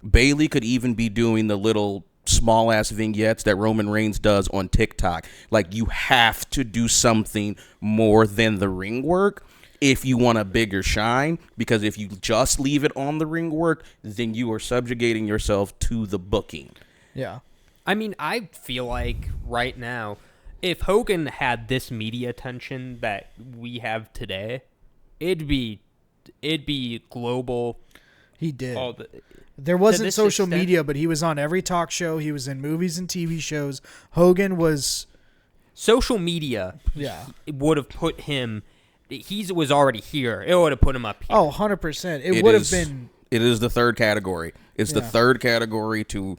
Bayley could even be doing the little small ass vignettes that Roman Reigns does on TikTok. Like, you have to do something more than the ring work if you want a bigger shine, because if you just leave it on the ring work, then you are subjugating yourself to the booking. Yeah. I mean, I feel like right now, if Hogan had this media attention that we have today, it'd be global. He did. There wasn't social media, but he was on every talk show. He was in movies and TV shows. Hogan was... Social media, yeah, would have put him... He was already here. It would have put him up here. Oh, 100%. It would have been... It is the third category. It's the third category to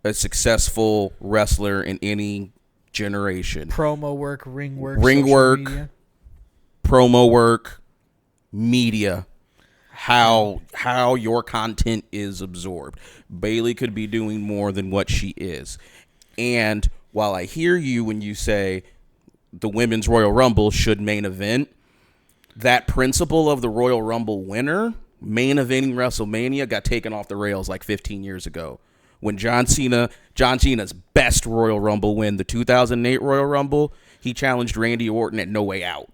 a successful wrestler in any generation. Promo work, ring work, media. Promo work, media. How your content is absorbed. Bayley could be doing more than what she is. And while I hear you when you say the Women's Royal Rumble should main event, that principle of the Royal Rumble winner main eventing WrestleMania got taken off the rails like 15 years ago. When John Cena's best Royal Rumble win, the 2008 Royal Rumble, he challenged Randy Orton at No Way Out.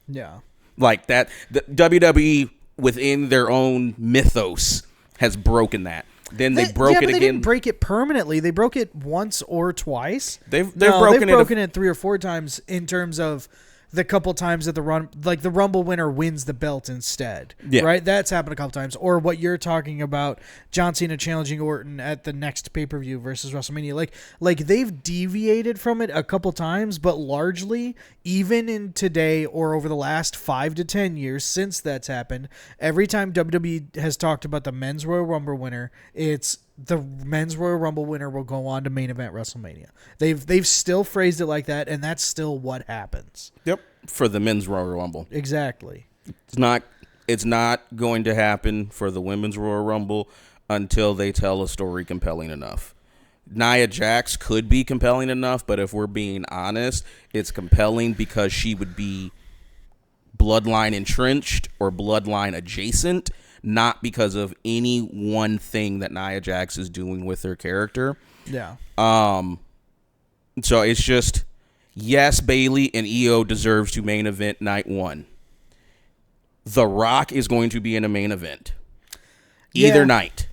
Yeah. Like that, the WWE within their own mythos has broken that. Then they broke it again. They didn't break it permanently. They broke it once or twice. They've broken it 3 or 4 times in terms of the couple times that the Rumble winner wins the belt instead. Yeah. Right? That's happened a couple times. Or what you're talking about, John Cena challenging Orton at the next pay-per-view versus WrestleMania. Like they've deviated from it a couple times, but largely, even in today or over the last 5 to 10 years since that's happened, every time WWE has talked about the men's Royal Rumble winner, it's the men's Royal Rumble winner will go on to main event WrestleMania. They've still phrased it like that, and that's still what happens. Yep, for the men's Royal Rumble. Exactly. It's not going to happen for the women's Royal Rumble until they tell a story compelling enough. Nia Jax could be compelling enough, but if we're being honest, it's compelling because she would be bloodline entrenched or bloodline adjacent, not because of any one thing that Nia Jax is doing with her character. Yeah. So it's just, yes, Bayley and Io deserves to main event night 1. The Rock is going to be in a main event either night.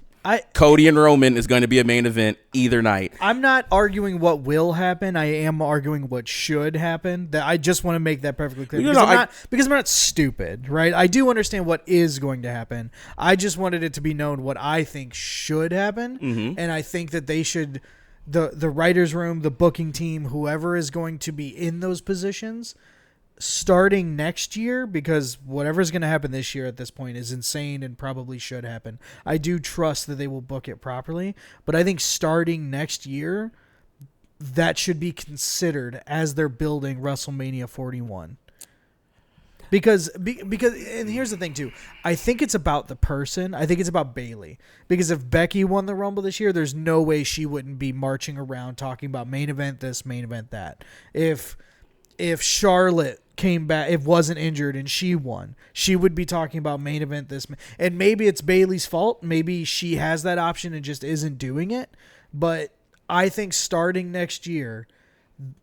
Cody and Roman is going to be a main event either night. I'm not arguing what will happen. I am arguing what should happen. I just want to make that perfectly clear. Because I'm not stupid, right? I do understand what is going to happen. I just wanted it to be known what I think should happen. Mm-hmm. And I think that they should, the writer's room, the booking team, whoever is going to be in those positions, starting next year, because whatever's going to happen this year at this point is insane and probably should happen. I do trust that they will book it properly, but I think starting next year, that should be considered as they're building WrestleMania 41. Because and here's the thing too, I think it's about the person. I think it's about Bayley. Because if Becky won the Rumble this year, there's no way she wouldn't be marching around talking about main event this, main event that. If Charlotte came back, if wasn't injured and she won, she would be talking about main event this. And maybe it's Bayley's fault. Maybe she has that option and just isn't doing it. But I think starting next year,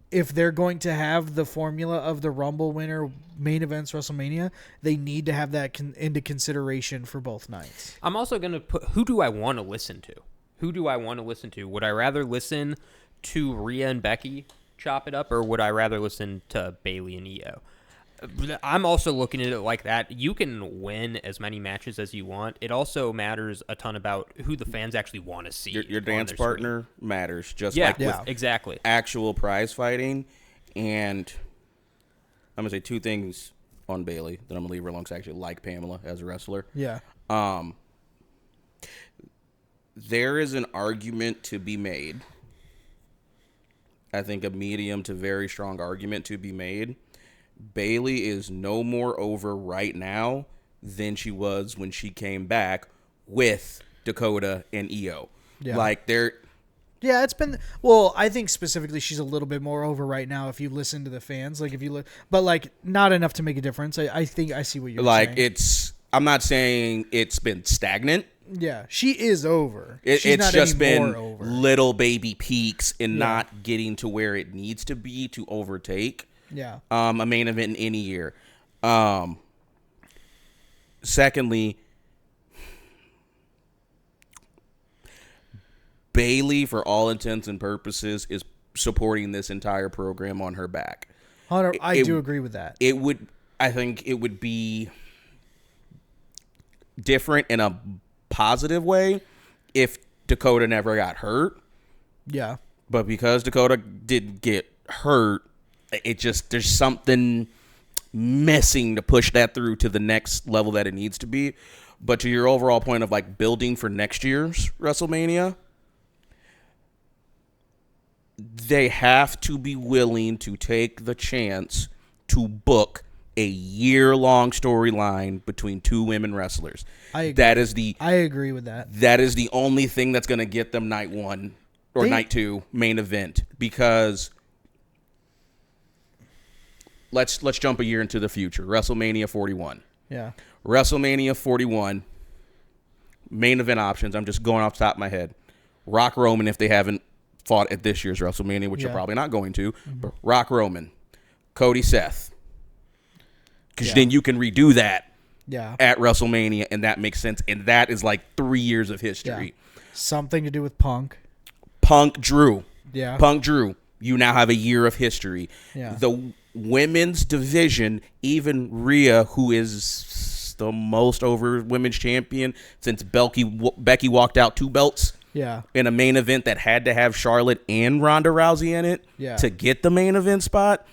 if they're going to have the formula of the Rumble winner main events WrestleMania, they need to have that into consideration for both nights. I'm also going to put, who do I want to listen to? Would I rather listen to Rhea and Becky chop it up, or would I rather listen to Bailey and Io? I'm also looking at it like that. You can win as many matches as you want. It also matters a ton about who the fans actually want to see. Your dance partner matters, just yeah, like with exactly. actual prize fighting. And I'm going to say two things on Bailey that I'm going to leave her alone because I actually like Pamela as a wrestler. Yeah. There is an argument to be made. I think a medium to very strong argument to be made. Bailey is no more over right now than she was when she came back with Dakota and Io. Yeah. Like they're Yeah, it's been well. I think specifically she's a little bit more over right now. If you listen to the fans, like if you look, but like not enough to make a difference. I think I see what you're like. saying. I'm not saying it's been stagnant. Yeah, she is over. It's not just any been more over. little baby peaks and not getting to where it needs to be to overtake. Yeah. A main event in any year. Secondly, Bailey, for all intents and purposes, is supporting this entire program on her back. I do agree with that. I think it would be different in a positive way if Dakota never got hurt. Yeah. But because Dakota did get hurt, there's something missing to push that through to the next level that it needs to be. But to your overall point of like building for next year's WrestleMania, they have to be willing to take the chance to book a year-long storyline between two women wrestlers. I agree. I agree with that. That is the only thing that's going to get them night one or night two main event, because let's jump a year into the future. WrestleMania 41. Yeah. WrestleMania 41 main event options. I'm just going off the top of my head. Rock Roman, if they haven't fought at this year's WrestleMania, which you're probably not going to. But Rock Roman, Cody Seth. Because then you can redo that at WrestleMania, and that makes sense. And that is like 3 years of history. Yeah. Something to do with Punk. Punk Drew. Yeah. Punk Drew. You now have a year of history. Yeah. The women's division, even Rhea, who is the most over women's champion since Becky walked out 2 belts. Yeah. In a main event that had to have Charlotte and Ronda Rousey in it to get the main event spot.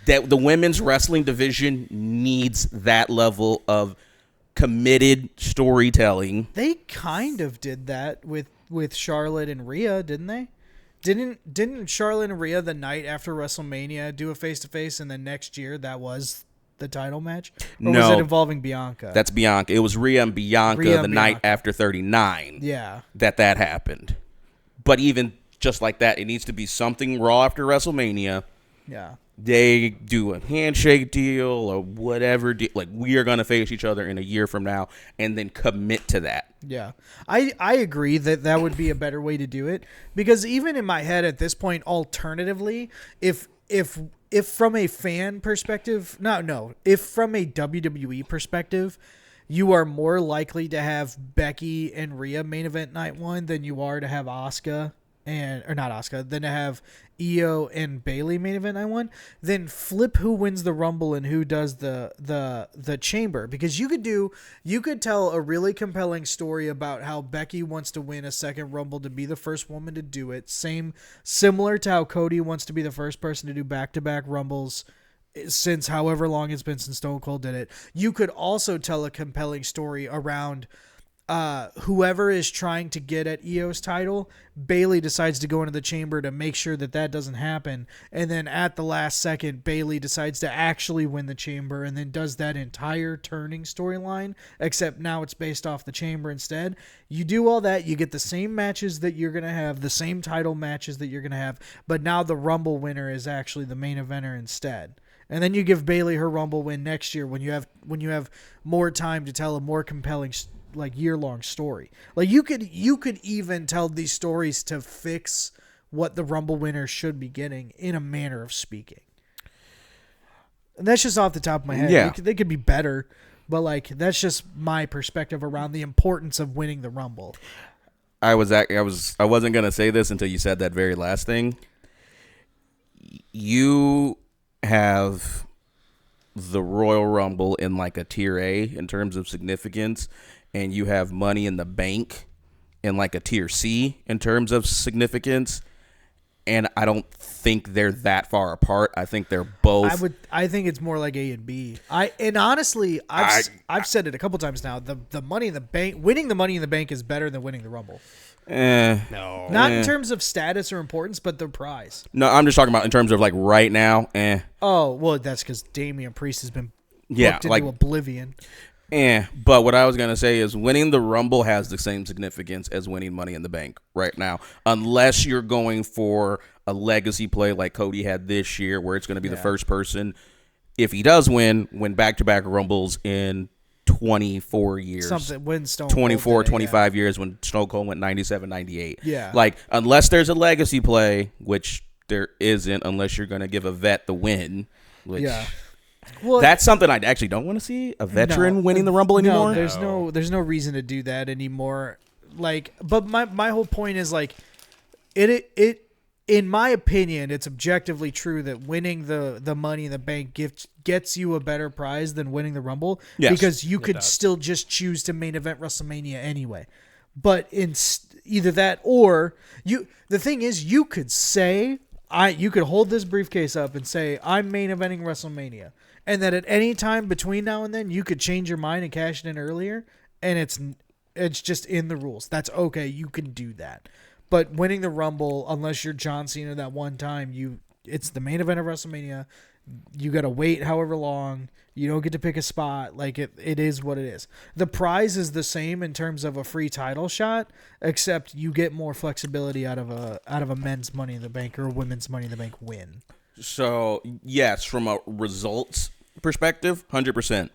That the women's wrestling division needs that level of committed storytelling. They kind of did that with Charlotte and Rhea, didn't they? Didn't Charlotte and Rhea the night after WrestleMania do a face-to-face, and then next year that was the title match? Or was it involving Bianca? That's Bianca. It was Rhea and Bianca night after 39. Yeah. That happened. But even just like that, it needs to be something Raw after WrestleMania. Yeah. They do a handshake deal or whatever. Like, we are going to face each other in a year from now, and then commit to that. Yeah. I agree that would be a better way to do it, because even in my head at this point, alternatively, if from a fan perspective, if from a WWE perspective, you are more likely to have Becky and Rhea main event night one than you are to have than to have Io and Bailey main event night one, then flip who wins the Rumble and who does the Chamber, because you could tell a really compelling story about how Becky wants to win a second Rumble to be the first woman to do it, similar to how Cody wants to be the first person to do back-to-back Rumbles since however long it's been since Stone Cold did it. You could also tell a compelling story around whoever is trying to get at Io's title. Bailey decides to go into the Chamber to make sure that doesn't happen, and then at the last second Bailey decides to actually win the Chamber, and then does that entire turning storyline, except now it's based off the Chamber instead. You do all that, you get the same matches that you're going to have, the same title matches that you're going to have, but now the Rumble winner is actually the main eventer instead. And then you give Bailey her Rumble win next year when you have more time to tell a more compelling like year-long story. Like you could even tell these stories to fix what the Rumble winner should be getting, in a manner of speaking. And that's just off the top of my head. Yeah. They could be better, but like that's just my perspective around the importance of winning the Rumble. I wasn't gonna say this until you said that very last thing. you have the Royal Rumble in like a tier A in terms of significance, and you have Money in the Bank in like a tier C in terms of significance. And I don't think they're that far apart. I think they're both. I think it's more like A and B. Honestly, I've said it a couple times now. The Money in the Bank, winning the Money in the Bank is better than winning the Rumble. No. Not in terms of status or importance, but the prize. No, I'm just talking about in terms of like right now. Oh, well, that's because Damian Priest has been booked into oblivion. But what I was going to say is winning the Rumble has the same significance as winning Money in the Bank right now. Unless you're going for a legacy play like Cody had this year where it's going to be the first person, if he does win back-to-back Rumbles in 24 years. Something when Stone 24, Cold did it, 25 years when Stone Cold went 97, 98. Yeah. Like, unless there's a legacy play, which there isn't unless you're going to give a vet the win. Which, yeah. Well, that's something I actually don't want to see, a veteran winning the Rumble anymore. No, there's no reason to do that anymore. Like, but my whole point is like, it in my opinion, it's objectively true that winning the Money in the Bank gets you a better prize than winning the Rumble because you could still just choose to main event WrestleMania anyway. But in either that or the thing is, you could say you could hold this briefcase up and say I'm main eventing WrestleMania. And that at any time between now and then, you could change your mind and cash it in earlier, and it's just in the rules. That's okay. You can do that. But winning the Rumble, unless you're John Cena that one time, it's the main event of WrestleMania. You got to wait however long. You don't get to pick a spot. Like it is what it is. The prize is the same in terms of a free title shot, except you get more flexibility out of a men's Money in the Bank or a women's Money in the Bank win. So, yes, from a results perspective, 100%.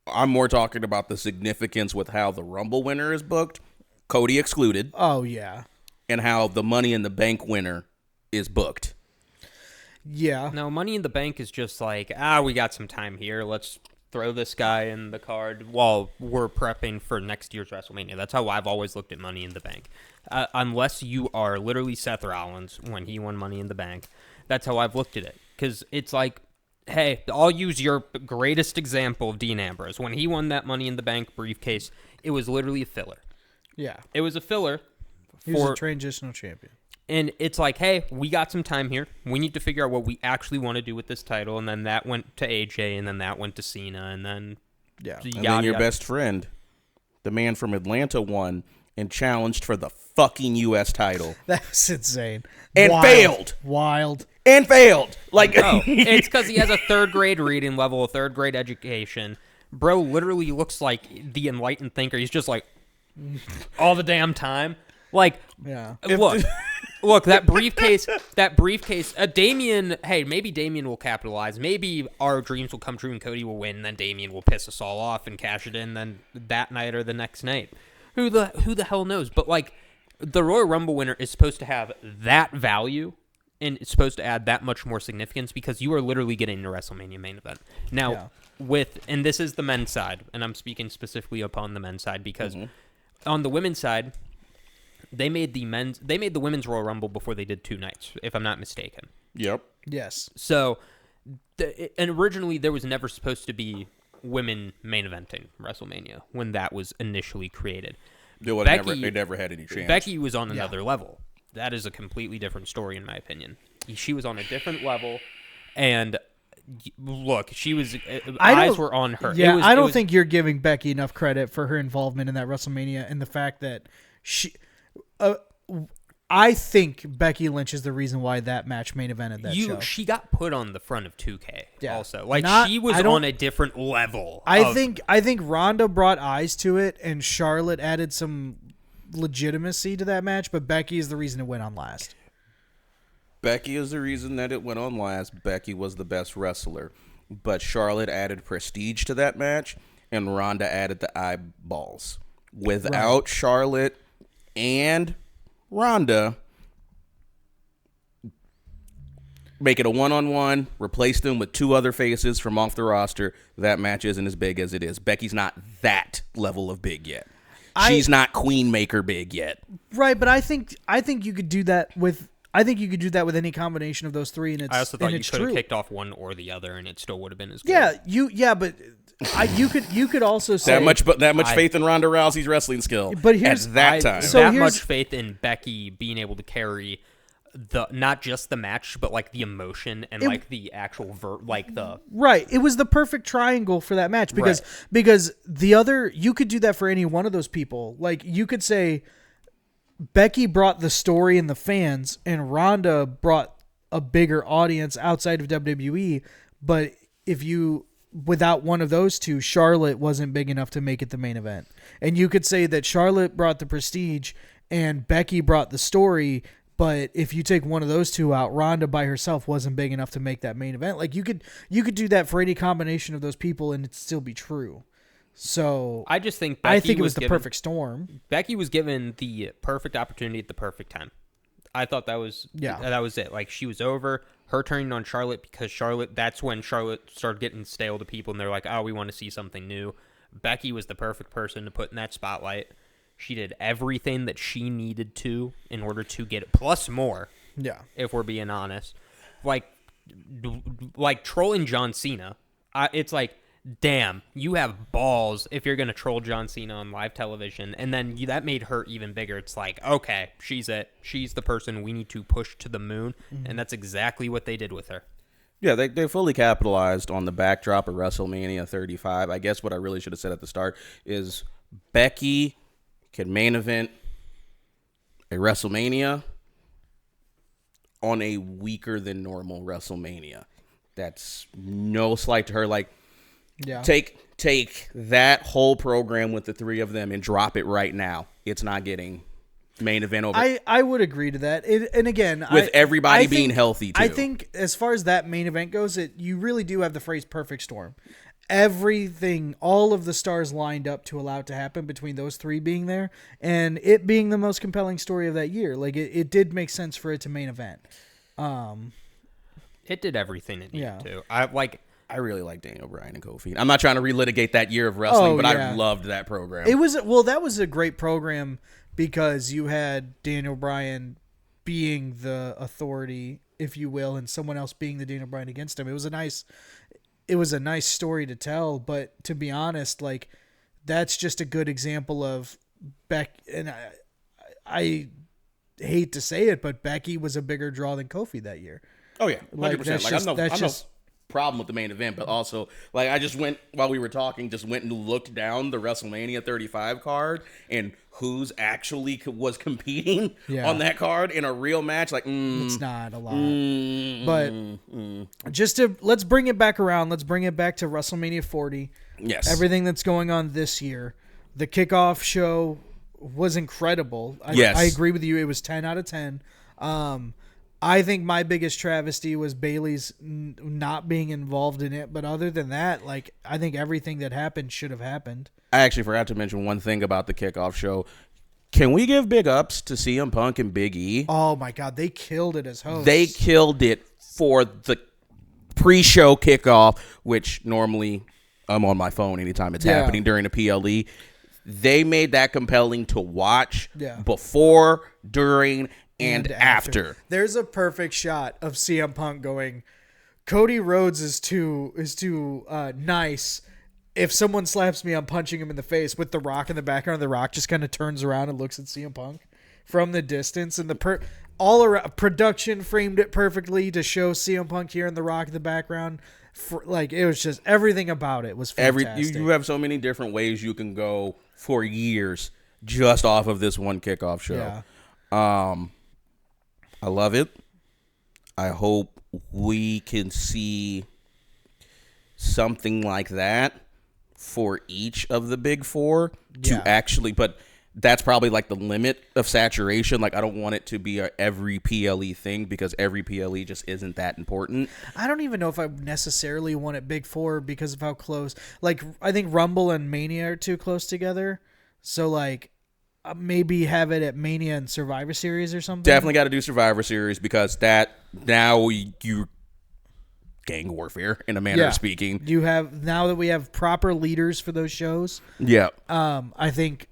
I'm more talking about the significance with how the Rumble winner is booked, Cody excluded. Oh, yeah. And how the Money in the Bank winner is booked. Yeah. No, Money in the Bank is just like, we got some time here. Let's throw this guy in the card while we're prepping for next year's WrestleMania. That's how I've always looked at Money in the Bank. Unless you are literally Seth Rollins when he won Money in the Bank. That's how I've looked at it. Because it's like, hey, I'll use your greatest example of Dean Ambrose. When he won that Money in the Bank briefcase, it was literally a filler. Yeah. It was a filler. He was a transitional champion. And it's like, hey, we got some time here. We need to figure out what we actually want to do with this title. And then that went to AJ, and then that went to Cena, and then... Yeah. And then your best friend, the man from Atlanta, won and challenged for the fucking U.S. title. That's insane. And failed. Wild. And failed. Like, it's because he has a third grade reading level, a third grade education. Bro literally looks like the enlightened thinker. He's just like, all the damn time. Like, yeah. Look, that briefcase, Damian, hey, maybe Damian will capitalize. Maybe our dreams will come true and Cody will win, and then Damian will piss us all off and cash it in then that night or the next night. Who the hell knows? But, like, the Royal Rumble winner is supposed to have that value, and it's supposed to add that much more significance because you are literally getting a WrestleMania main event. Now, and this is the men's side, and I'm speaking specifically upon the men's side because on the women's side, they made the women's Royal Rumble before they did 2 nights, if I'm not mistaken. Yep. Yes. So, and originally there was never supposed to be women main eventing WrestleMania when that was initially created. They never had any chance. Becky was on another level. That is a completely different story, in my opinion. She was on a different level, and look, she was. Eyes were on her. Yeah, I don't think you're giving Becky enough credit for her involvement in that WrestleMania and the fact that she. I think Becky Lynch is the reason why that match main evented that show. She got put on the front of 2K also. Like, she was on a different level. I think Ronda brought eyes to it, and Charlotte added some legitimacy to that match, but Becky is the reason it went on last. Becky is the reason that it went on last. Becky was the best wrestler. But Charlotte added prestige to that match, and Ronda added the eyeballs. Without Charlotte and Ronda, make it a one-on-one, replace them with 2 other faces from off the roster, that match isn't as big as it is. Becky's not that level of big yet. She's not Queen Maker big yet. Right, but I think you could do that with I think you could do that with any combination of those three, and it's I also thought you it's could have true. kicked off one or the other, and it still would have been as good. But you could also say that much faith in Ronda Rousey's wrestling skill. But here's at that time. So that here's- much faith in Becky being able to carry not just the match, but like the emotion and like the actual Right. It was the perfect triangle for that match because the other, you could do that for any one of those people. Like you could say Becky brought the story and the fans, and Ronda brought a bigger audience outside of WWE. But without one of those two, Charlotte wasn't big enough to make it the main event. And you could say that Charlotte brought the prestige and Becky brought the story. But if you take one of those two out, Ronda by herself wasn't big enough to make that main event. Like you could do that for any combination of those people, and it'd still be true. So I just think Becky it was the perfect storm. Becky was given the perfect opportunity at the perfect time. I thought that was it. Like she was over. Her turning on Charlotte because that's when Charlotte started getting stale to people, and they're like, oh, we want to see something new. Becky was the perfect person to put in that spotlight. She did everything that she needed to in order to get it, plus more. Yeah. If we're being honest. Like trolling John Cena. It's like, damn, you have balls if you're going to troll John Cena on live television. And then that made her even bigger. It's like, okay, she's it. She's the person we need to push to the moon. Mm-hmm. And that's exactly what they did with her. Yeah, they fully capitalized on the backdrop of WrestleMania 35. I guess what I really should have said at the start is Becky can main event a WrestleMania on a weaker than normal WrestleMania. That's no slight to her. Like, take that whole program with the three of them and drop it right now. It's not getting main event over. I would agree to that. And again, with everybody being healthy too. I think as far as that main event goes, you really do have the phrase perfect storm. Everything, all of the stars lined up to allow it to happen between those three being there and it being the most compelling story of that year. Like it did make sense for it to main event. It did everything it needed to. I really like Daniel Bryan and Kofi. I'm not trying to relitigate that year of wrestling, I loved that program. That was a great program because you had Daniel Bryan being the authority, if you will, and someone else being the Daniel Bryan against him. It was a nice story to tell, but to be honest, like that's just a good example of and I hate to say it, but Becky was a bigger draw than Kofi that year. Oh yeah, 100%. I'm no problem with the main event, but also like I just went while we were talking, just went and looked down the WrestleMania 35 card and who's actually was competing on that card in a real match. Like it's not a lot, but let's bring it back around. Let's bring it back to WrestleMania 40. Yes, everything that's going on this year. The kickoff show was incredible. I agree with you. It was 10 out of 10. I think my biggest travesty was Bayley's not being involved in it. But other than that, like I think everything that happened should have happened. I actually forgot to mention one thing about the kickoff show. Can we give big ups to CM Punk and Big E? Oh my God, they killed it as hosts. They killed it for the pre-show kickoff, which normally I'm on my phone anytime it's happening during the PLE. They made that compelling to watch before, during, and after. There's a perfect shot of CM Punk going, Cody Rhodes is too nice. If someone slaps me, I'm punching him in the face, with The Rock in the background. The Rock just kind of turns around and looks at CM Punk from the distance, and all around production framed it perfectly to show CM Punk here and The Rock in the background. It was just everything about it was fantastic. You have so many different ways you can go for years just off of this one kickoff show. Yeah. I love it. I hope we can see something like that for each of the big four to actually, but that's probably like the limit of saturation. Like I don't want it to be every PLE thing because every PLE just isn't that important. I don't even know if I necessarily want it big four because of how close. Like I think Rumble and Mania are too close together. So like maybe have it at Mania and Survivor Series or something. Definitely got to do Survivor Series because that now you gang warfare in a manner of speaking. You have now that we have proper leaders for those shows. Yeah. I think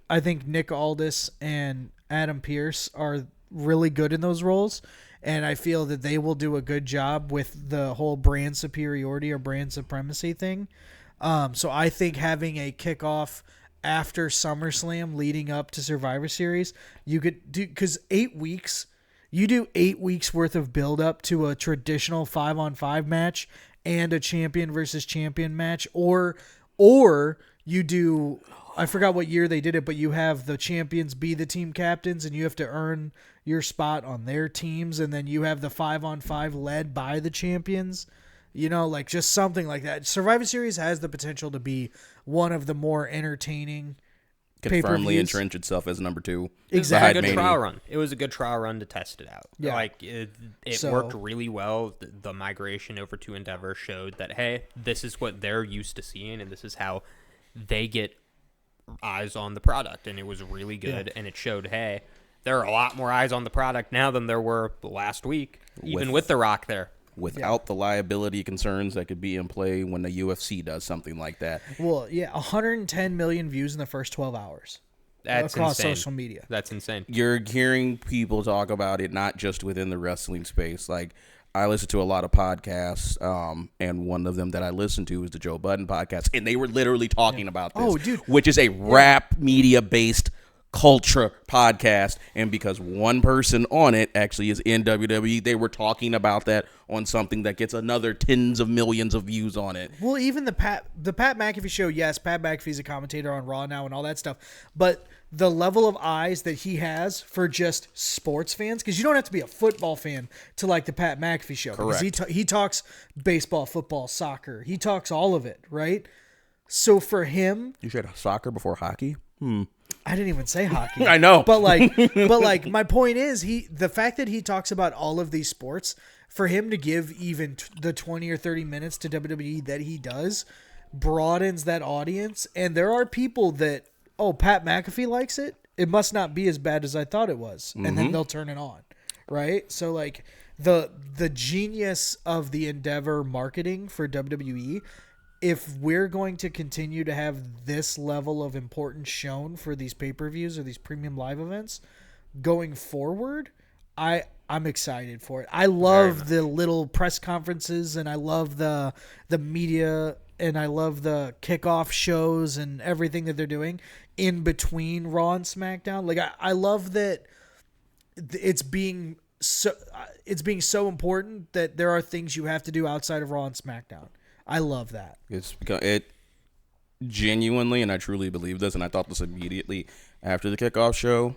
Nick Aldis and Adam Pearce are really good in those roles, and I feel that they will do a good job with the whole brand superiority or brand supremacy thing. So I think having a kickoff after SummerSlam leading up to Survivor Series, you could do, because 8 weeks, you do 8 weeks worth of build up to a traditional 5-on-5 match and a champion versus champion match, or you do, I forgot what year they did it, but you have the champions be the team captains and you have to earn your spot on their teams, and then you have the 5-on-5 led by the champions. Like just something like that. Survivor Series has the potential to be one of the more entertaining Could firmly entrench itself as number 2. Exactly. It was a good trial run. It was a good trial run to test it out. Yeah. Like it worked really well. The migration over to Endeavor showed that, hey, this is what they're used to seeing, and this is how they get eyes on the product. And it was really good. And it showed, hey, there are a lot more eyes on the product now than there were last week, even with The Rock there. Without the liability concerns that could be in play when the UFC does something like that. Well, yeah, 110 million views in the first 12 hours. That's across insane. social media. That's insane. You're hearing people talk about it not just within the wrestling space. Like, I listen to a lot of podcasts, and one of them that I listen to is the Joe Budden podcast, and they were literally talking about this, which is a rap media-based culture podcast, and because one person on it actually is in WWE, they were talking about that on something that gets another tens of millions of views on it. Well, even the Pat McAfee show, yes, Pat McAfee's a commentator on Raw now and all that stuff, but the level of eyes that he has for just sports fans, because you don't have to be a football fan to like the Pat McAfee show. Correct. Because he talks baseball, football, soccer. He talks all of it, right? So for him, You said soccer before hockey? I didn't even say hockey. I know. But like my point is the fact that he talks about all of these sports, for him to give even the 20 or 30 minutes to WWE that he does broadens that audience. And there are people that, Pat McAfee likes it. It must not be as bad as I thought it was. And then they'll turn it on. Right? So like the genius of the Endeavor marketing for WWE, if we're going to continue to have this level of importance shown for these pay-per-views or these premium live events going forward, I'm excited for it. I love the little press conferences, and I love the media, and I love the kickoff shows and everything that they're doing in between Raw and SmackDown. Like I love that it's being so important that there are things you have to do outside of Raw and SmackDown. I love that. It's because it genuinely, and I truly believe this, and I thought this immediately after the kickoff show,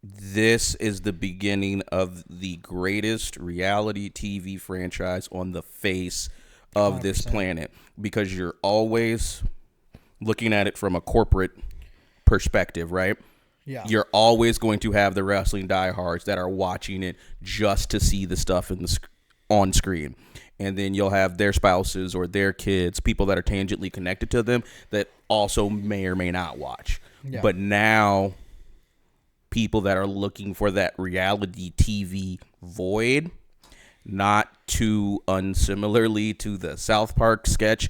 this is the beginning of the greatest reality TV franchise on the face of 100%. This planet, because you're always looking at it from a corporate perspective, right? Yeah. You're always going to have the wrestling diehards that are watching it just to see the stuff on screen. And then you'll have their spouses or their kids, people that are tangentially connected to them, that also may or may not watch. Yeah. But now, people that are looking for that reality TV void, not too unsimilarly to the South Park sketch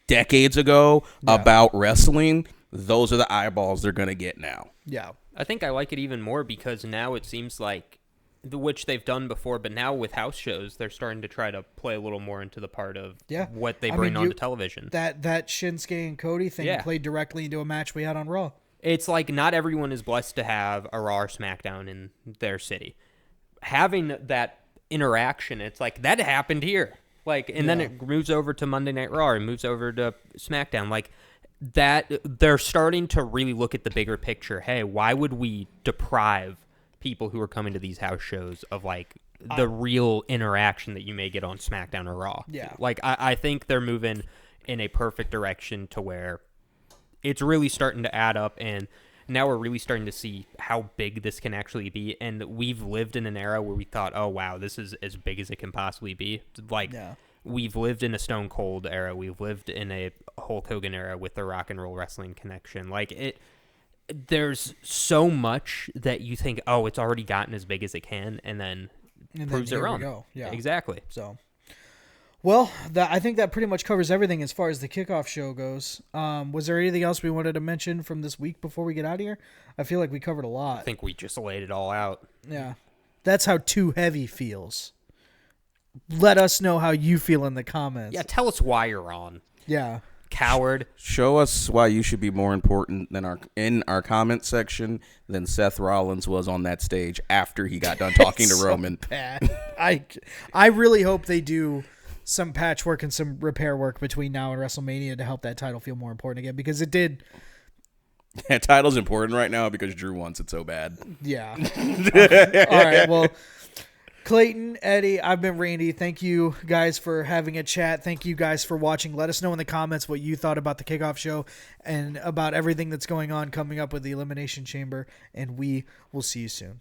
decades ago about wrestling, those are the eyeballs they're going to get now. Yeah. I think I like it even more because now it seems like, which they've done before, but now with house shows, they're starting to try to play a little more into the part of what they bring onto television. That Shinsuke and Cody thing played directly into a match we had on Raw. It's like not everyone is blessed to have a Raw or SmackDown in their city. Having that interaction, it's like, that happened here. Like, and then it moves over to Monday Night Raw and moves over to SmackDown. Like, that they're starting to really look at the bigger picture. Hey, why would we deprive people who are coming to these house shows of like the real interaction that you may get on SmackDown or Raw? Yeah. Like I think they're moving in a perfect direction to where it's really starting to add up, and now we're really starting to see how big this can actually be. And we've lived in an era where we thought, oh wow, this is as big as it can possibly be. Like we've lived in a Stone Cold era, we've lived in a Hulk Hogan era with the Rock and Roll Wrestling connection. Like there's so much that you think, oh, it's already gotten as big as it can, and then proves it wrong. Yeah, exactly. So, Well, I think that pretty much covers everything as far as the kickoff show goes. Was there anything else we wanted to mention from this week before we get out of here? I feel like we covered a lot. I think we just laid it all out. Yeah. That's how Too Heavy feels. Let us know how you feel in the comments. Yeah, tell us why you're on. Yeah. Coward. Show us why you should be more important than in our comment section than Seth Rollins was on that stage after he got done talking to Roman. Bad. I really hope they do some patchwork and some repair work between now and WrestleMania to help that title feel more important again, because it did. That title's important right now because Drew wants it so bad. Yeah. All right. Well, Clayton, Eddie, I've been Randy. Thank you guys for having a chat. Thank you guys for watching. Let us know in the comments what you thought about the kickoff show and about everything that's going on coming up with the Elimination Chamber, and we will see you soon.